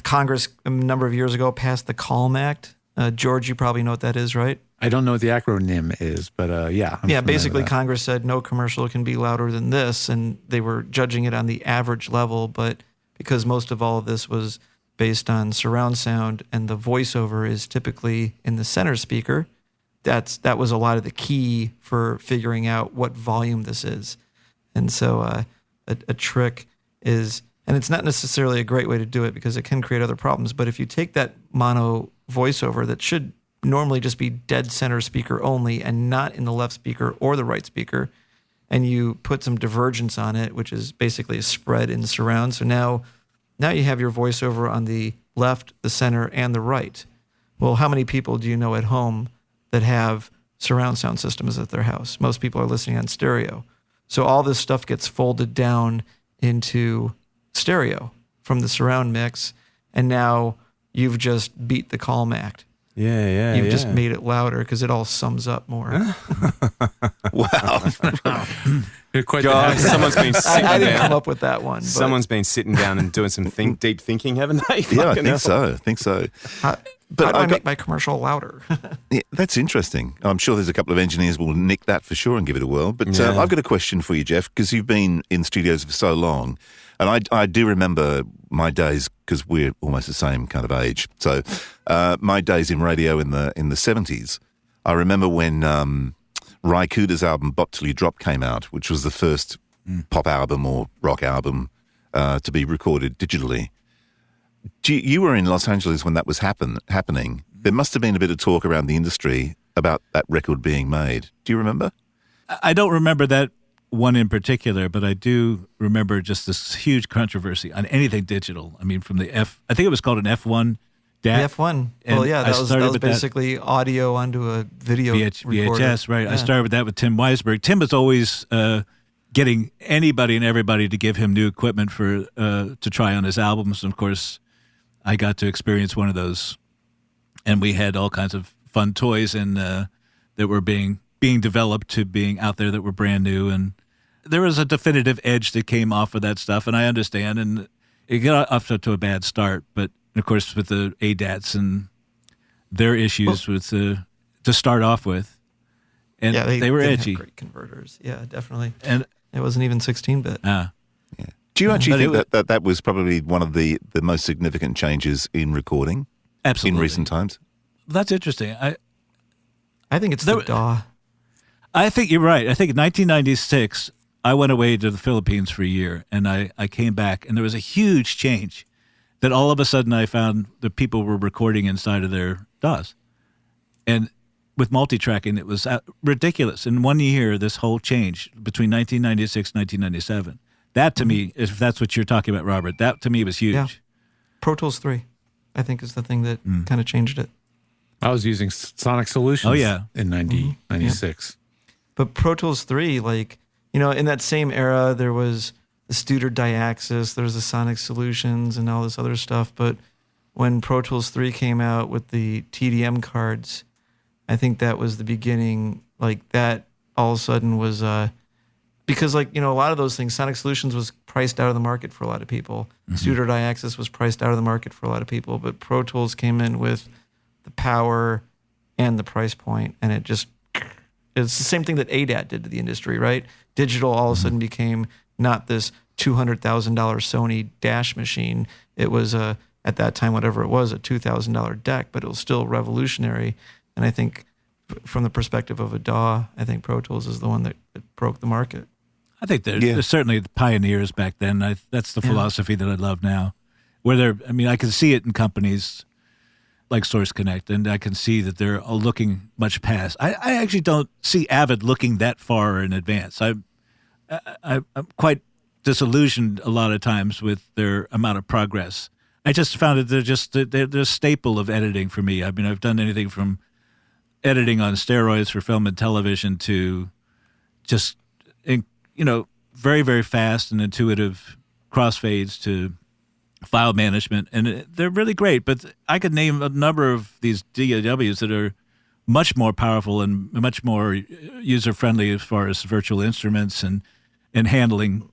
Congress a number of years ago passed the Calm Act. George, you probably know what that is, right? I don't know what the acronym is, but yeah. I'm Basically Congress said no commercial can be louder than this, and they were judging it on the average level, but because most of all of this was based on surround sound and the voiceover is typically in the center speaker, that was a lot of the key for figuring out what volume this is. And so a trick is, and it's not necessarily a great way to do it because it can create other problems, but if you take that mono voiceover that should normally just be dead center speaker only and not in the left speaker or the right speaker, and you put some divergence on it, which is basically a spread in surround. So now you have your voiceover on the left, the center, and the right. Well, how many people do you know at home that have surround sound systems at their house? Most people are listening on stereo. So all this stuff gets folded down into stereo from the surround mix, and now you've just beat the calm act. Yeah. You've just made it louder because it all sums up more. Wow. You're quite Guys, someone's been sitting I didn't down. come up with that one. But Someone's been sitting down and doing some deep thinking, haven't they? Yeah, I Fucking think hell. so. how do I make my commercial louder? Yeah, that's interesting. I'm sure there's a couple of engineers will nick that for sure and give it a whirl. But Yeah. I've got a question for you, Jeff, because you've been in studios for so long. And I do remember my days, because we're almost the same kind of age. So my days in radio in the 70s, I remember when Ry Cooder's album Bop Till You Drop came out, which was the first pop album or rock album to be recorded digitally. You were in Los Angeles when that was happening. There must have been a bit of talk around the industry about that record being made. Do you remember? I don't remember that one in particular, but I do remember just this huge controversy on anything digital. I mean, from the I think it was called an F1 DAT. The F1. And Well, yeah, I that was started with that- basically audio onto a video recorder. VHS, right. Yeah. I started with that with Tim Weisberg. Tim was always getting anybody and everybody to give him new equipment for to try on his albums. And of course, I got to experience one of those, and we had all kinds of fun toys and that were being developed to being out there that were brand new. And there was a definitive edge that came off of that stuff, and I understand. And it got off to a bad start, but of course with the ADATs and their issues with to start off with, and Yeah, they were didn't edgy. have great converters. Yeah, definitely. And It wasn't even 16-bit. Do you actually But think that was probably one of the most significant changes in recording absolutely in recent times? That's interesting. I think it's There- the DAW. I think you're right. I think in 1996, I went away to the Philippines for a year, and I came back, and there was a huge change that all of a sudden I found that people were recording inside of their DAWs. And with multi-tracking, it was ridiculous. In 1 year, this whole change between 1996 and 1997. That to me, if that's what you're talking about, Robert, that to me was huge. Yeah. Pro Tools 3, I think, is the thing that kind of changed it. I was using Sonic Solutions Oh, yeah. in 96. But Pro Tools 3, like, in that same era, there was the Studer Diaxis, there was the Sonic Solutions and all this other stuff. But when Pro Tools 3 came out with the TDM cards, I think that was the beginning. Like, that all of a sudden was, because, like, a lot of those things, Sonic Solutions was priced out of the market for a lot of people. Studer Diaxis was priced out of the market for a lot of people. But Pro Tools came in with the power and the price point, and it's the same thing that ADAT did to the industry, right? Digital all of a sudden became not this $200,000 Sony Dash machine. It was at that time, whatever it was, a $2,000 deck, but it was still revolutionary. And I think from the perspective of a DAW, I think Pro Tools is the one that broke the market. I think they're certainly the pioneers back then. That's the philosophy that I love now. I can see it in companies like Source Connect, and I can see that they're looking much past. I actually don't see Avid looking that far in advance. I'm quite disillusioned a lot of times with their amount of progress. I just found that they're a staple of editing for me. I mean, I've done anything from editing on steroids for film and television to just, very, very fast and intuitive crossfades to file management, and they're really great. But I could name a number of these DAWs that are much more powerful and much more user-friendly as far as virtual instruments and handling,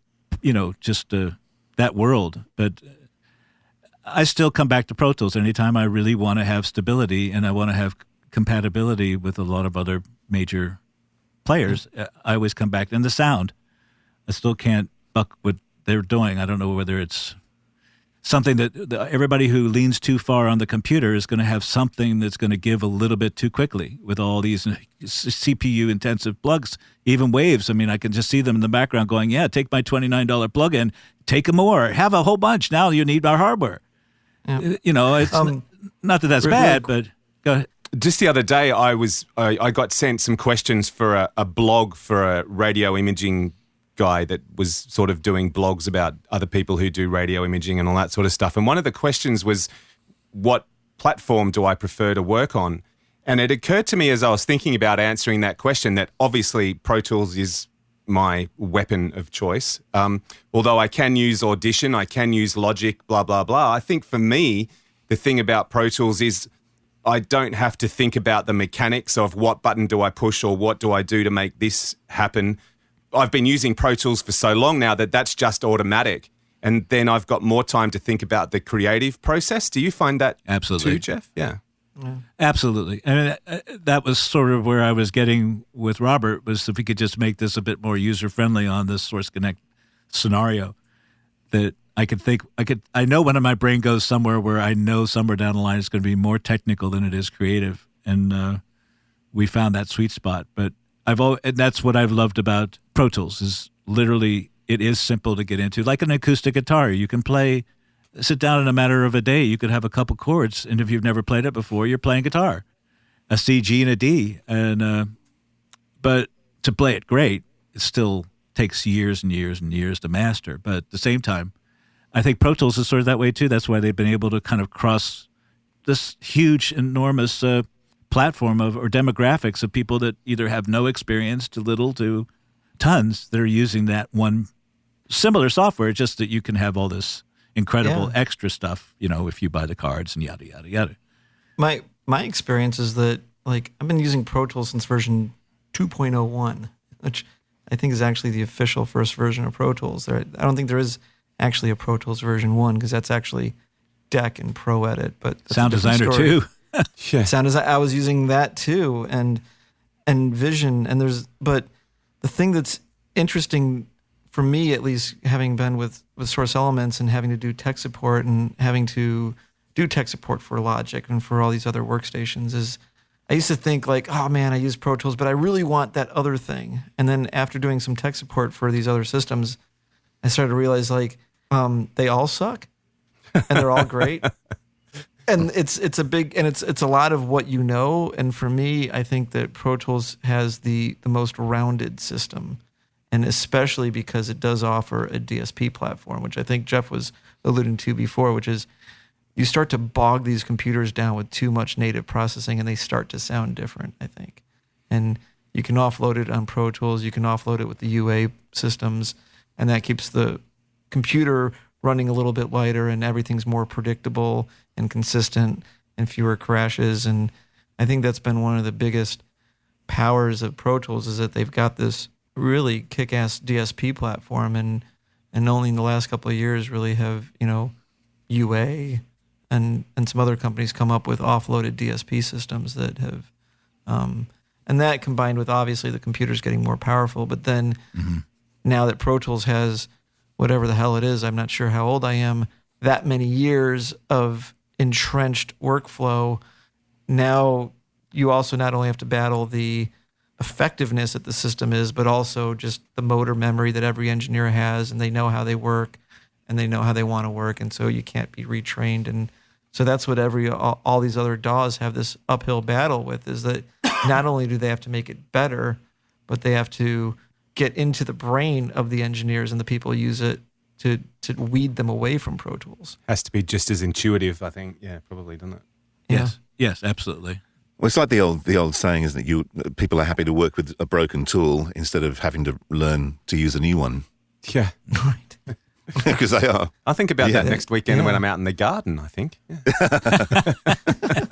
just that world. But I still come back to Pro Tools anytime I really want to have stability and I want to have compatibility with a lot of other major players. I always come back. And the sound, I still can't buck what they're doing. I don't know whether it's something that everybody who leans too far on the computer is going to have something that's going to give a little bit too quickly with all these CPU intensive plugs, even waves. I mean, I can just see them in the background going, yeah, take my $29 plug-in, take more, have a whole bunch. Now you need our hardware. Yeah. You know, it's not that that's bad, but go ahead. Just the other day, I got sent some questions for a blog for a radio imaging guy that was sort of doing blogs about other people who do radio imaging and all that sort of stuff. And one of the questions was, what platform do I prefer to work on? And it occurred to me as I was thinking about answering that question that obviously Pro Tools is my weapon of choice. Although I can use Audition, I can use Logic, blah, blah, blah. I think for me, the thing about Pro Tools is I don't have to think about the mechanics of what button do I push or what do I do to make this happen. I've been using Pro Tools for so long now that that's just automatic. And then I've got more time to think about the creative process. Do you find that too, Jeff? Yeah. Absolutely. I mean, that was sort of where I was getting with Robert, was if we could just make this a bit more user-friendly on this Source Connect scenario, that I know when my brain goes somewhere where I know somewhere down the line it's going to be more technical than it is creative. And we found that sweet spot. But and that's what I've loved about Pro Tools is literally it is simple to get into. Like an acoustic guitar, you can sit down in a matter of a day. You could have a couple chords, and if you've never played it before, you're playing guitar, a C, G, and a D. And but to play it great, it still takes years and years and years to master. But at the same time, I think Pro Tools is sort of that way too. That's why they've been able to kind of cross this huge, enormous platform or demographics of people that either have no experience to little to tons that are using that one similar software, just that you can have all this incredible extra stuff, you know, if you buy the cards and yada, yada, yada. My experience is that, like, I've been using Pro Tools since version 2.01, which I think is actually the official first version of Pro Tools. I don't think there is actually a Pro Tools version 1 because that's actually Deck and Pro Edit. But Sound Designer too. Yeah. Sound Design. I was using that too, and Vision. But the thing that's interesting for me, at least, having been with Source Elements and having to do tech support and having to do tech support for Logic and for all these other workstations, is I used to think like, oh man, I use Pro Tools, but I really want that other thing. And then after doing some tech support for these other systems, I started to realize like they all suck and they're all great. And it's a lot of what you know. And for me, I think that Pro Tools has the most rounded system, and especially because it does offer a DSP platform, which I think Jeff was alluding to before, which is you start to bog these computers down with too much native processing and they start to sound different, I think. And you can offload it on Pro Tools, you can offload it with the UA systems, and that keeps the computer running a little bit lighter and everything's more predictable and consistent and fewer crashes. And I think that's been one of the biggest powers of Pro Tools, is that they've got this really kick-ass DSP platform, and only in the last couple of years really have, you know, UA and some other companies come up with offloaded DSP systems that have, and that combined with obviously the computers getting more powerful, but then now that Pro Tools has whatever the hell it is, I'm not sure how old I am, that many years of entrenched workflow, now you also not only have to battle the effectiveness that the system is, but also just the motor memory that every engineer has, and they know how they work and they know how they want to work, and so you can't be retrained. And so that's what all these other DAWs have this uphill battle with, is that not only do they have to make it better, but they have to get into the brain of the engineers and the people who use it to weed them away from Pro Tools. Has to be just as intuitive, I think. Yeah, probably, doesn't it? Yeah. Yes, absolutely. Well, it's like the old saying, isn't it? People are happy to work with a broken tool instead of having to learn to use a new one. Yeah. Right. Because they are. I'll think about that next weekend when I'm out in the garden, I think. Yeah.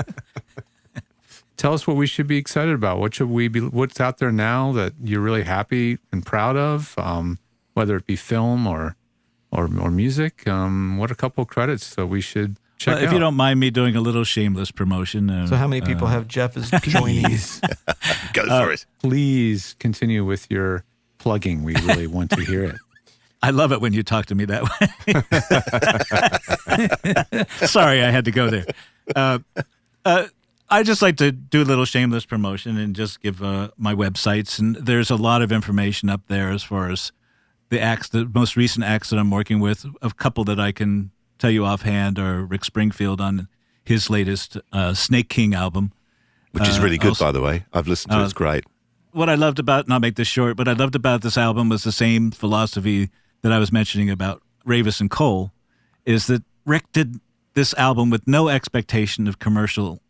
Tell us what we should be excited about. What's out there now that you're really happy and proud of, whether it be film or music? What are a couple of credits so we should check out? If you don't mind me doing a little shameless promotion. So how many people have Jeff as joining? Go for it. Please continue with your plugging. We really want to hear it. I love it when you talk to me that way. Sorry, I had to go there. I just like to do a little shameless promotion and just give my websites. And there's a lot of information up there as far as the most recent acts that I'm working with. A couple that I can tell you offhand are Rick Springfield on his latest Snake King album. Which is really good, by the way. I've listened to it. It's great. What I loved about, and I'll make this short, what I loved about this album was the same philosophy that I was mentioning about Ravis and Cole, is that Rick did this album with no expectation of commercial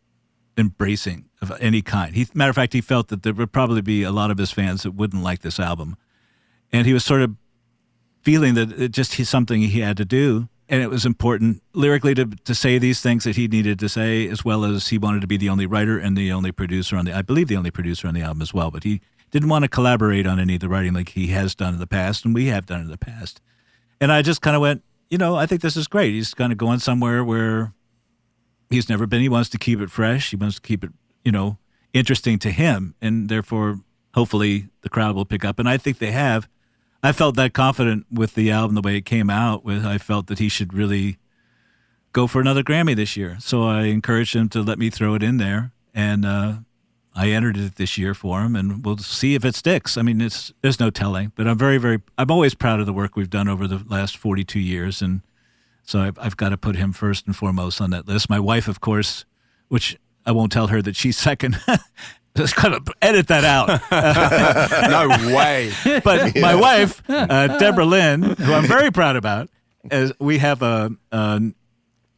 embracing of any kind. Matter of fact, he felt that there would probably be a lot of his fans that wouldn't like this album. And he was sort of feeling that it just something he had to do. And it was important lyrically to say these things that he needed to say, as well as he wanted to be the only writer and the only producer I believe the only producer on the album as well. But he didn't want to collaborate on any of the writing like he has done in the past, and we have done in the past. And I just kind of went, I think this is great. He's kind of going somewhere where he's never been. He wants to keep it fresh. He wants to keep it, interesting to him. And therefore, hopefully the crowd will pick up. And I think they have. I felt that confident with the album, the way it came out. I felt that he should really go for another Grammy this year. So I encouraged him to let me throw it in there. And I entered it this year for him, and we'll see if it sticks. I mean, there's no telling. But I'm I'm always proud of the work we've done over the last 42 years. And so I've got to put him first and foremost on that list. My wife, of course, which I won't tell her that she's second. Just kind of edit that out. No way. But my wife, Debra Lyn, who I'm very proud about, we have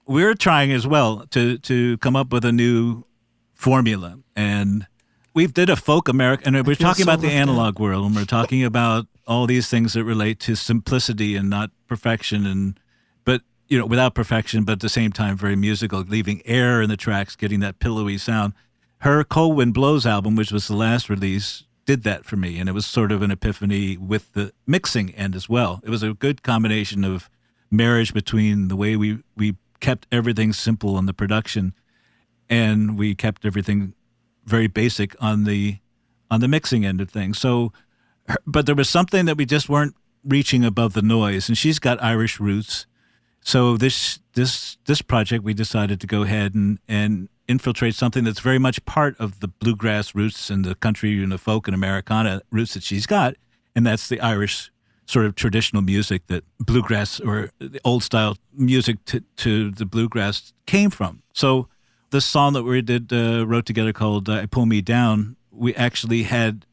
we're trying as well to come up with a new formula. And we did a folk American, and we're talking about the analog world, and we're talking about all these things that relate to simplicity and not perfection, but without perfection, but at the same time very musical, leaving air in the tracks, getting that pillowy sound. Her Cold Wind Blows album, which was the last release, did that for me, and it was sort of an epiphany with the mixing end as well. It was a good combination of marriage between the way we kept everything simple on the production, and we kept everything very basic on the mixing end of things. So, but there was something that we just weren't reaching above the noise, and she's got Irish roots. So this project, we decided to go ahead and infiltrate something that's very much part of the bluegrass roots and the country and the folk and Americana roots that she's got, and that's the Irish sort of traditional music that bluegrass or the old style music to the bluegrass came from. So this song that we wrote together called Pull Me Down, we actually had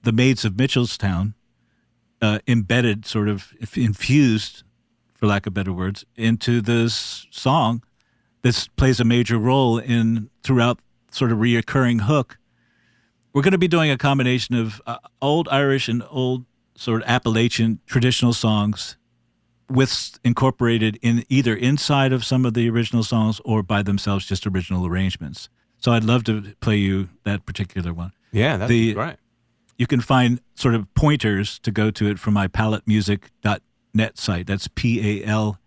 the Maids of Mitchellstown embedded, sort of infused, for lack of better words, into this song. This plays a major role throughout sort of reoccurring hook. We're going to be doing a combination of old Irish and old sort of Appalachian traditional songs with incorporated in either inside of some of the original songs or by themselves, just original arrangements. So I'd love to play you that particular one. Yeah, that'd be great. You can find sort of pointers to go to it from my palettemusic.net site. That's PALETTE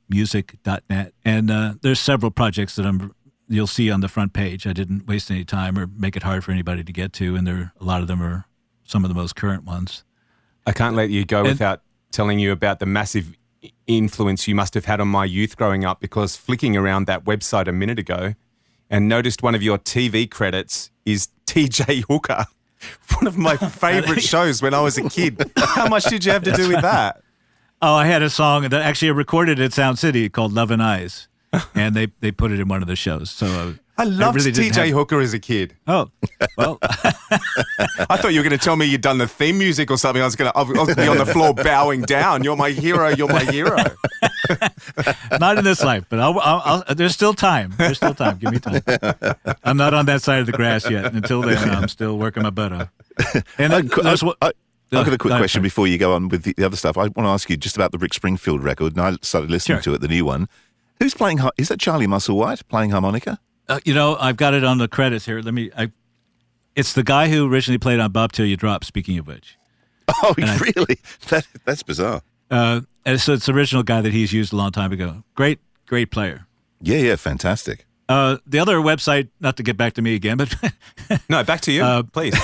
music.net. And there's several projects that you'll see on the front page. I didn't waste any time or make it hard for anybody to get to, and a lot of them are some of the most current ones. I can't let you go without telling you about the massive influence you must have had on my youth growing up, because flicking around that website a minute ago and noticed one of your TV credits is TJ Hooker, one of my favorite shows when I was a kid. How much did you have to do with that? Oh, I had a song that actually I recorded at Sound City called Love and Eyes, and they put it in one of the shows. So I loved TJ Hooker as a kid. Oh, well. I thought you were going to tell me you'd done the theme music or something. I was going to be on the floor bowing down. You're my hero. You're my hero. Not in this life, but I'll, there's still time. There's still time. Give me time. I'm not on that side of the grass yet. Until then, I'm still working my butt off. And I've got a quick question before you go on with the other stuff. I want to ask you just about the Rick Springfield record, and I started listening to it, the new one. Who's playing? Is that Charlie Musselwhite playing harmonica? I've got it on the credits here. It's the guy who originally played on Bob Till You Drop, speaking of which. Oh, really? That's bizarre. And so it's the original guy that he's used a long time ago. Great player. Yeah, fantastic. The other website, not to get back to me again, but... No, back to you, please.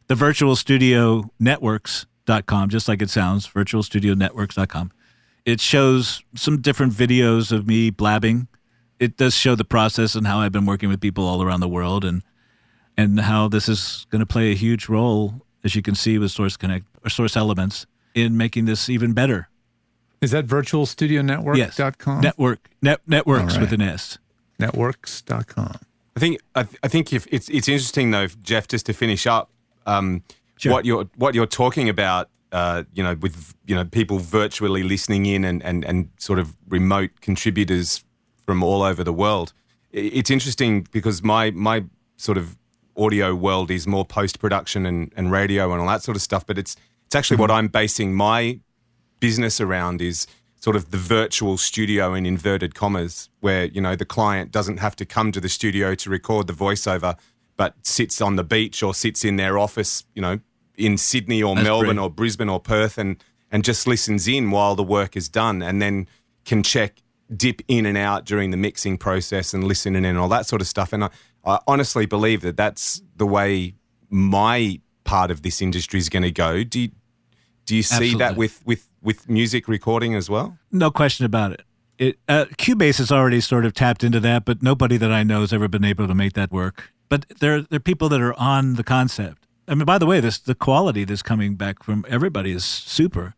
The Virtual Studio Networks virtualstudio.networks.com, just like it sounds, virtualstudionetworks.com. It shows some different videos of me blabbing. It does show the process and how I've been working with people all around the world, and how this is going to play a huge role, as you can see with Source Connect or Source Elements, in making this even better. Is that virtualstudionetwork.com? Yes. Networks right. with an S. Networks.com. I think if it's interesting though, Jeff, just to finish up, Sure. what you're talking about, with people virtually listening in and sort of remote contributors from all over the world. It's interesting because my sort of audio world is more post-production and radio and all that sort of stuff, but it's actually what I'm basing my business around is sort of the virtual studio in inverted commas, where, the client doesn't have to come to the studio to record the voiceover, but sits on the beach or sits in their office, in Sydney or Melbourne or Brisbane or Perth and just listens in while the work is done, and then can dip in and out during the mixing process and listen in and all that sort of stuff. And I honestly believe that that's the way my part of this industry is going to go. Do you see Absolutely. that with music recording as well? No question about it. Cubase has already sort of tapped into that, but nobody that I know has ever been able to make that work. But there are people that are on the concept. I mean, by the way, the quality that's coming back from everybody is super.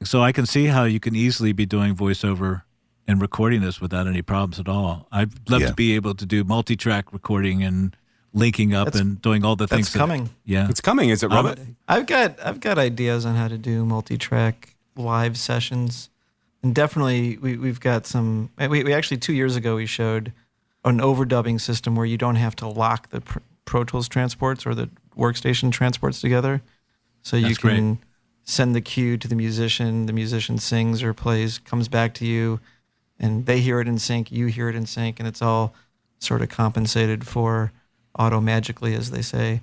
So I can see how you can easily be doing voiceover and recording this without any problems at all. I'd love to be able to do multi-track recording and linking up and doing all the things. That's coming. Yeah. It's coming, is it, Robert? I've got ideas on how to do multi-track live sessions, and definitely we've got some. We actually 2 years ago we showed an overdubbing system where you don't have to lock the Pro Tools transports or the workstation transports together, so you can send the cue to the musician sings or plays, comes back to you, and they hear it in sync, you hear it in sync, and it's all sort of compensated for auto-magically, as they say.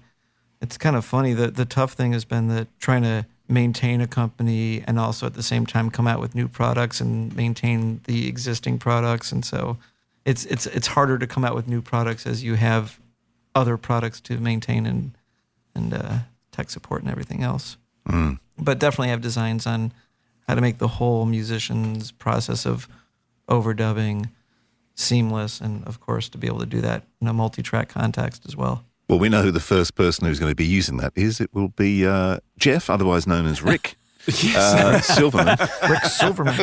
It's kind of funny. The tough thing has been that trying to maintain a company and also at the same time come out with new products and maintain the existing products. And so it's harder to come out with new products as you have other products to maintain and tech support and everything else. Mm. But definitely have designs on how to make the whole musician's process of overdubbing seamless, and of course to be able to do that in a multi-track context as well. Well, we know who the first person who's going to be using that is. It will be Jeff, otherwise known as Rick. Silverman. Rick Silverman.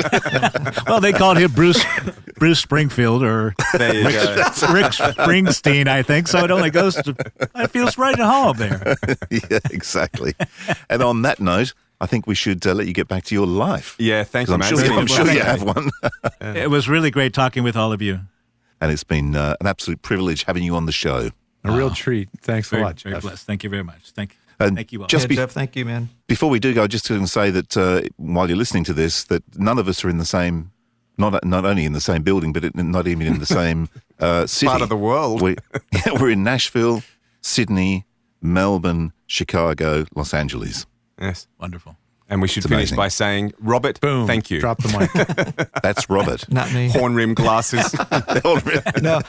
Well, they called him Bruce Springfield or There you go. Rick Springsteen, I think. So it only goes to, it feels right at home there. Yeah, exactly. And on that note, I think we should let you get back to your life. Yeah, thank you, I'm man. sure, I'm sure you have one. It was really great talking with all of you. And it's been an absolute privilege having you on the show. A real treat. Thanks a Very, lot, very Jeff. blessed. Thank you very much. Thank you all. Just Jeff, thank you, man. before we do go, just to say that while you're listening to this, that none of us are in the same, not only in the same building, but not even in the same city. Part of the world. We're in Nashville, Sydney, Melbourne, Chicago, Los Angeles. Yes. Wonderful. And we should It's finish amazing. by saying, Robert, Boom. thank you. Drop the mic. That's Robert. Not me. Horn rim glasses. No,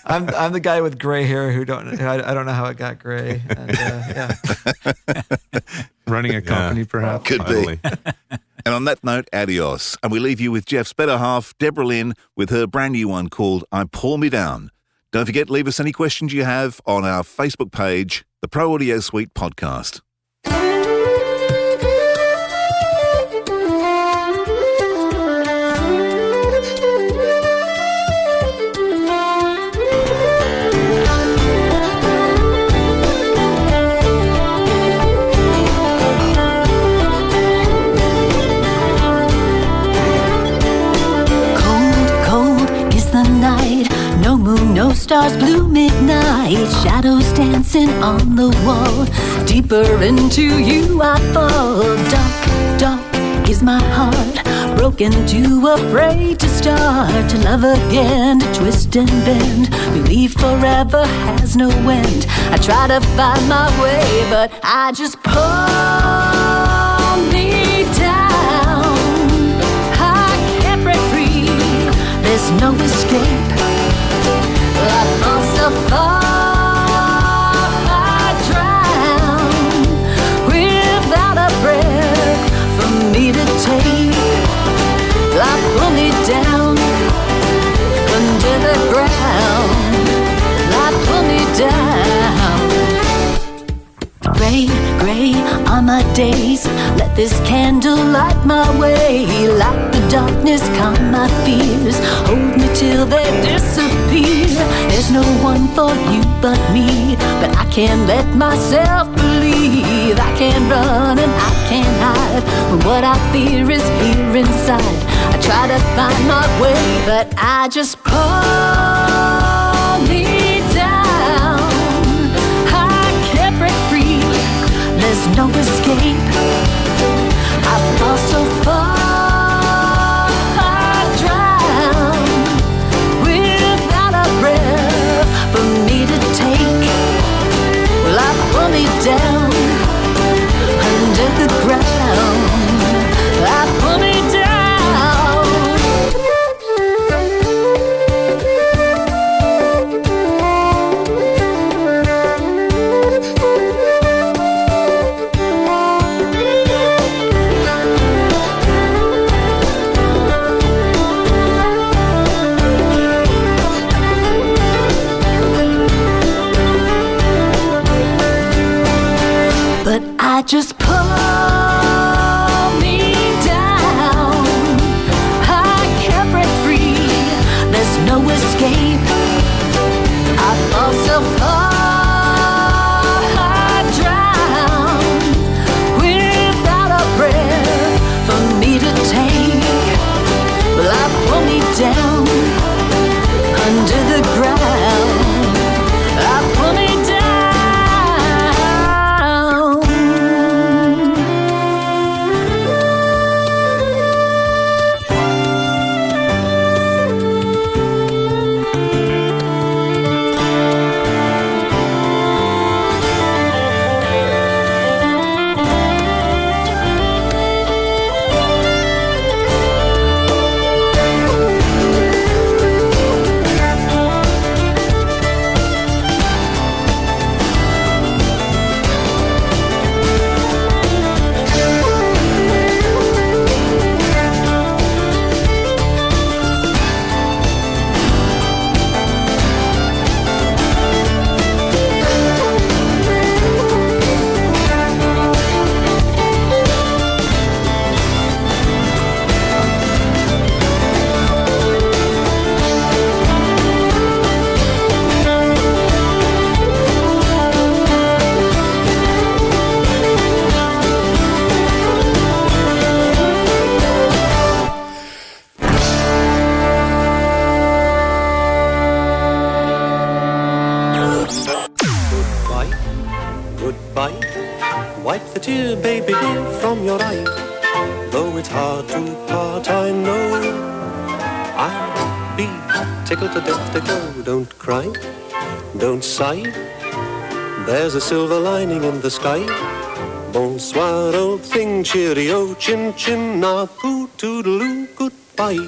I'm the guy with gray hair who I don't know how it got gray. And, yeah. Running a company, perhaps. Could Totally. be. And on that note, adios. And we leave you with Jeff's better half, Debra Lyn, with her brand new one called I Pull Me Down. Don't forget, leave us any questions you have on our Facebook page, the Pro Audio Suite Podcast. No stars, blue midnight, shadows dancing on the wall. Deeper into you I fall. Dark, dark is my heart, broken, too afraid to start. To love again, to twist and bend, believe forever has no end. I try to find my way, but I just pull me down. I can't break free, there's no escape. I fall so far, I drown without a breath. take. Like pull me down under the ground. Like pull me down. Gray, gray are my days. Let this candle light my way. Like the darkness calm my fears. Hold me till they disappear. There's no one for you but me. But I can't let myself believe. I can't run and I can't hide. But what I fear is here inside. I try to find my way, but I just pull me down. I can't break free. There's no escape. I fall so far, I drown without a breath for me to take. Well, I pull me down under the ground. I pull me down. I just pull me down. I can't break free. There's no escape. I fall so far, I drown without a breath for me to take. Well, I pull me down under the ground. I pull me down. Wipe the tear, baby, dear, from your eye. Though it's hard to part, I know I'll be tickled to death to go. Don't cry, don't sigh. There's a silver lining in the sky. Bonsoir, old thing, cheerio, chin chin, na poo toodaloo, goodbye.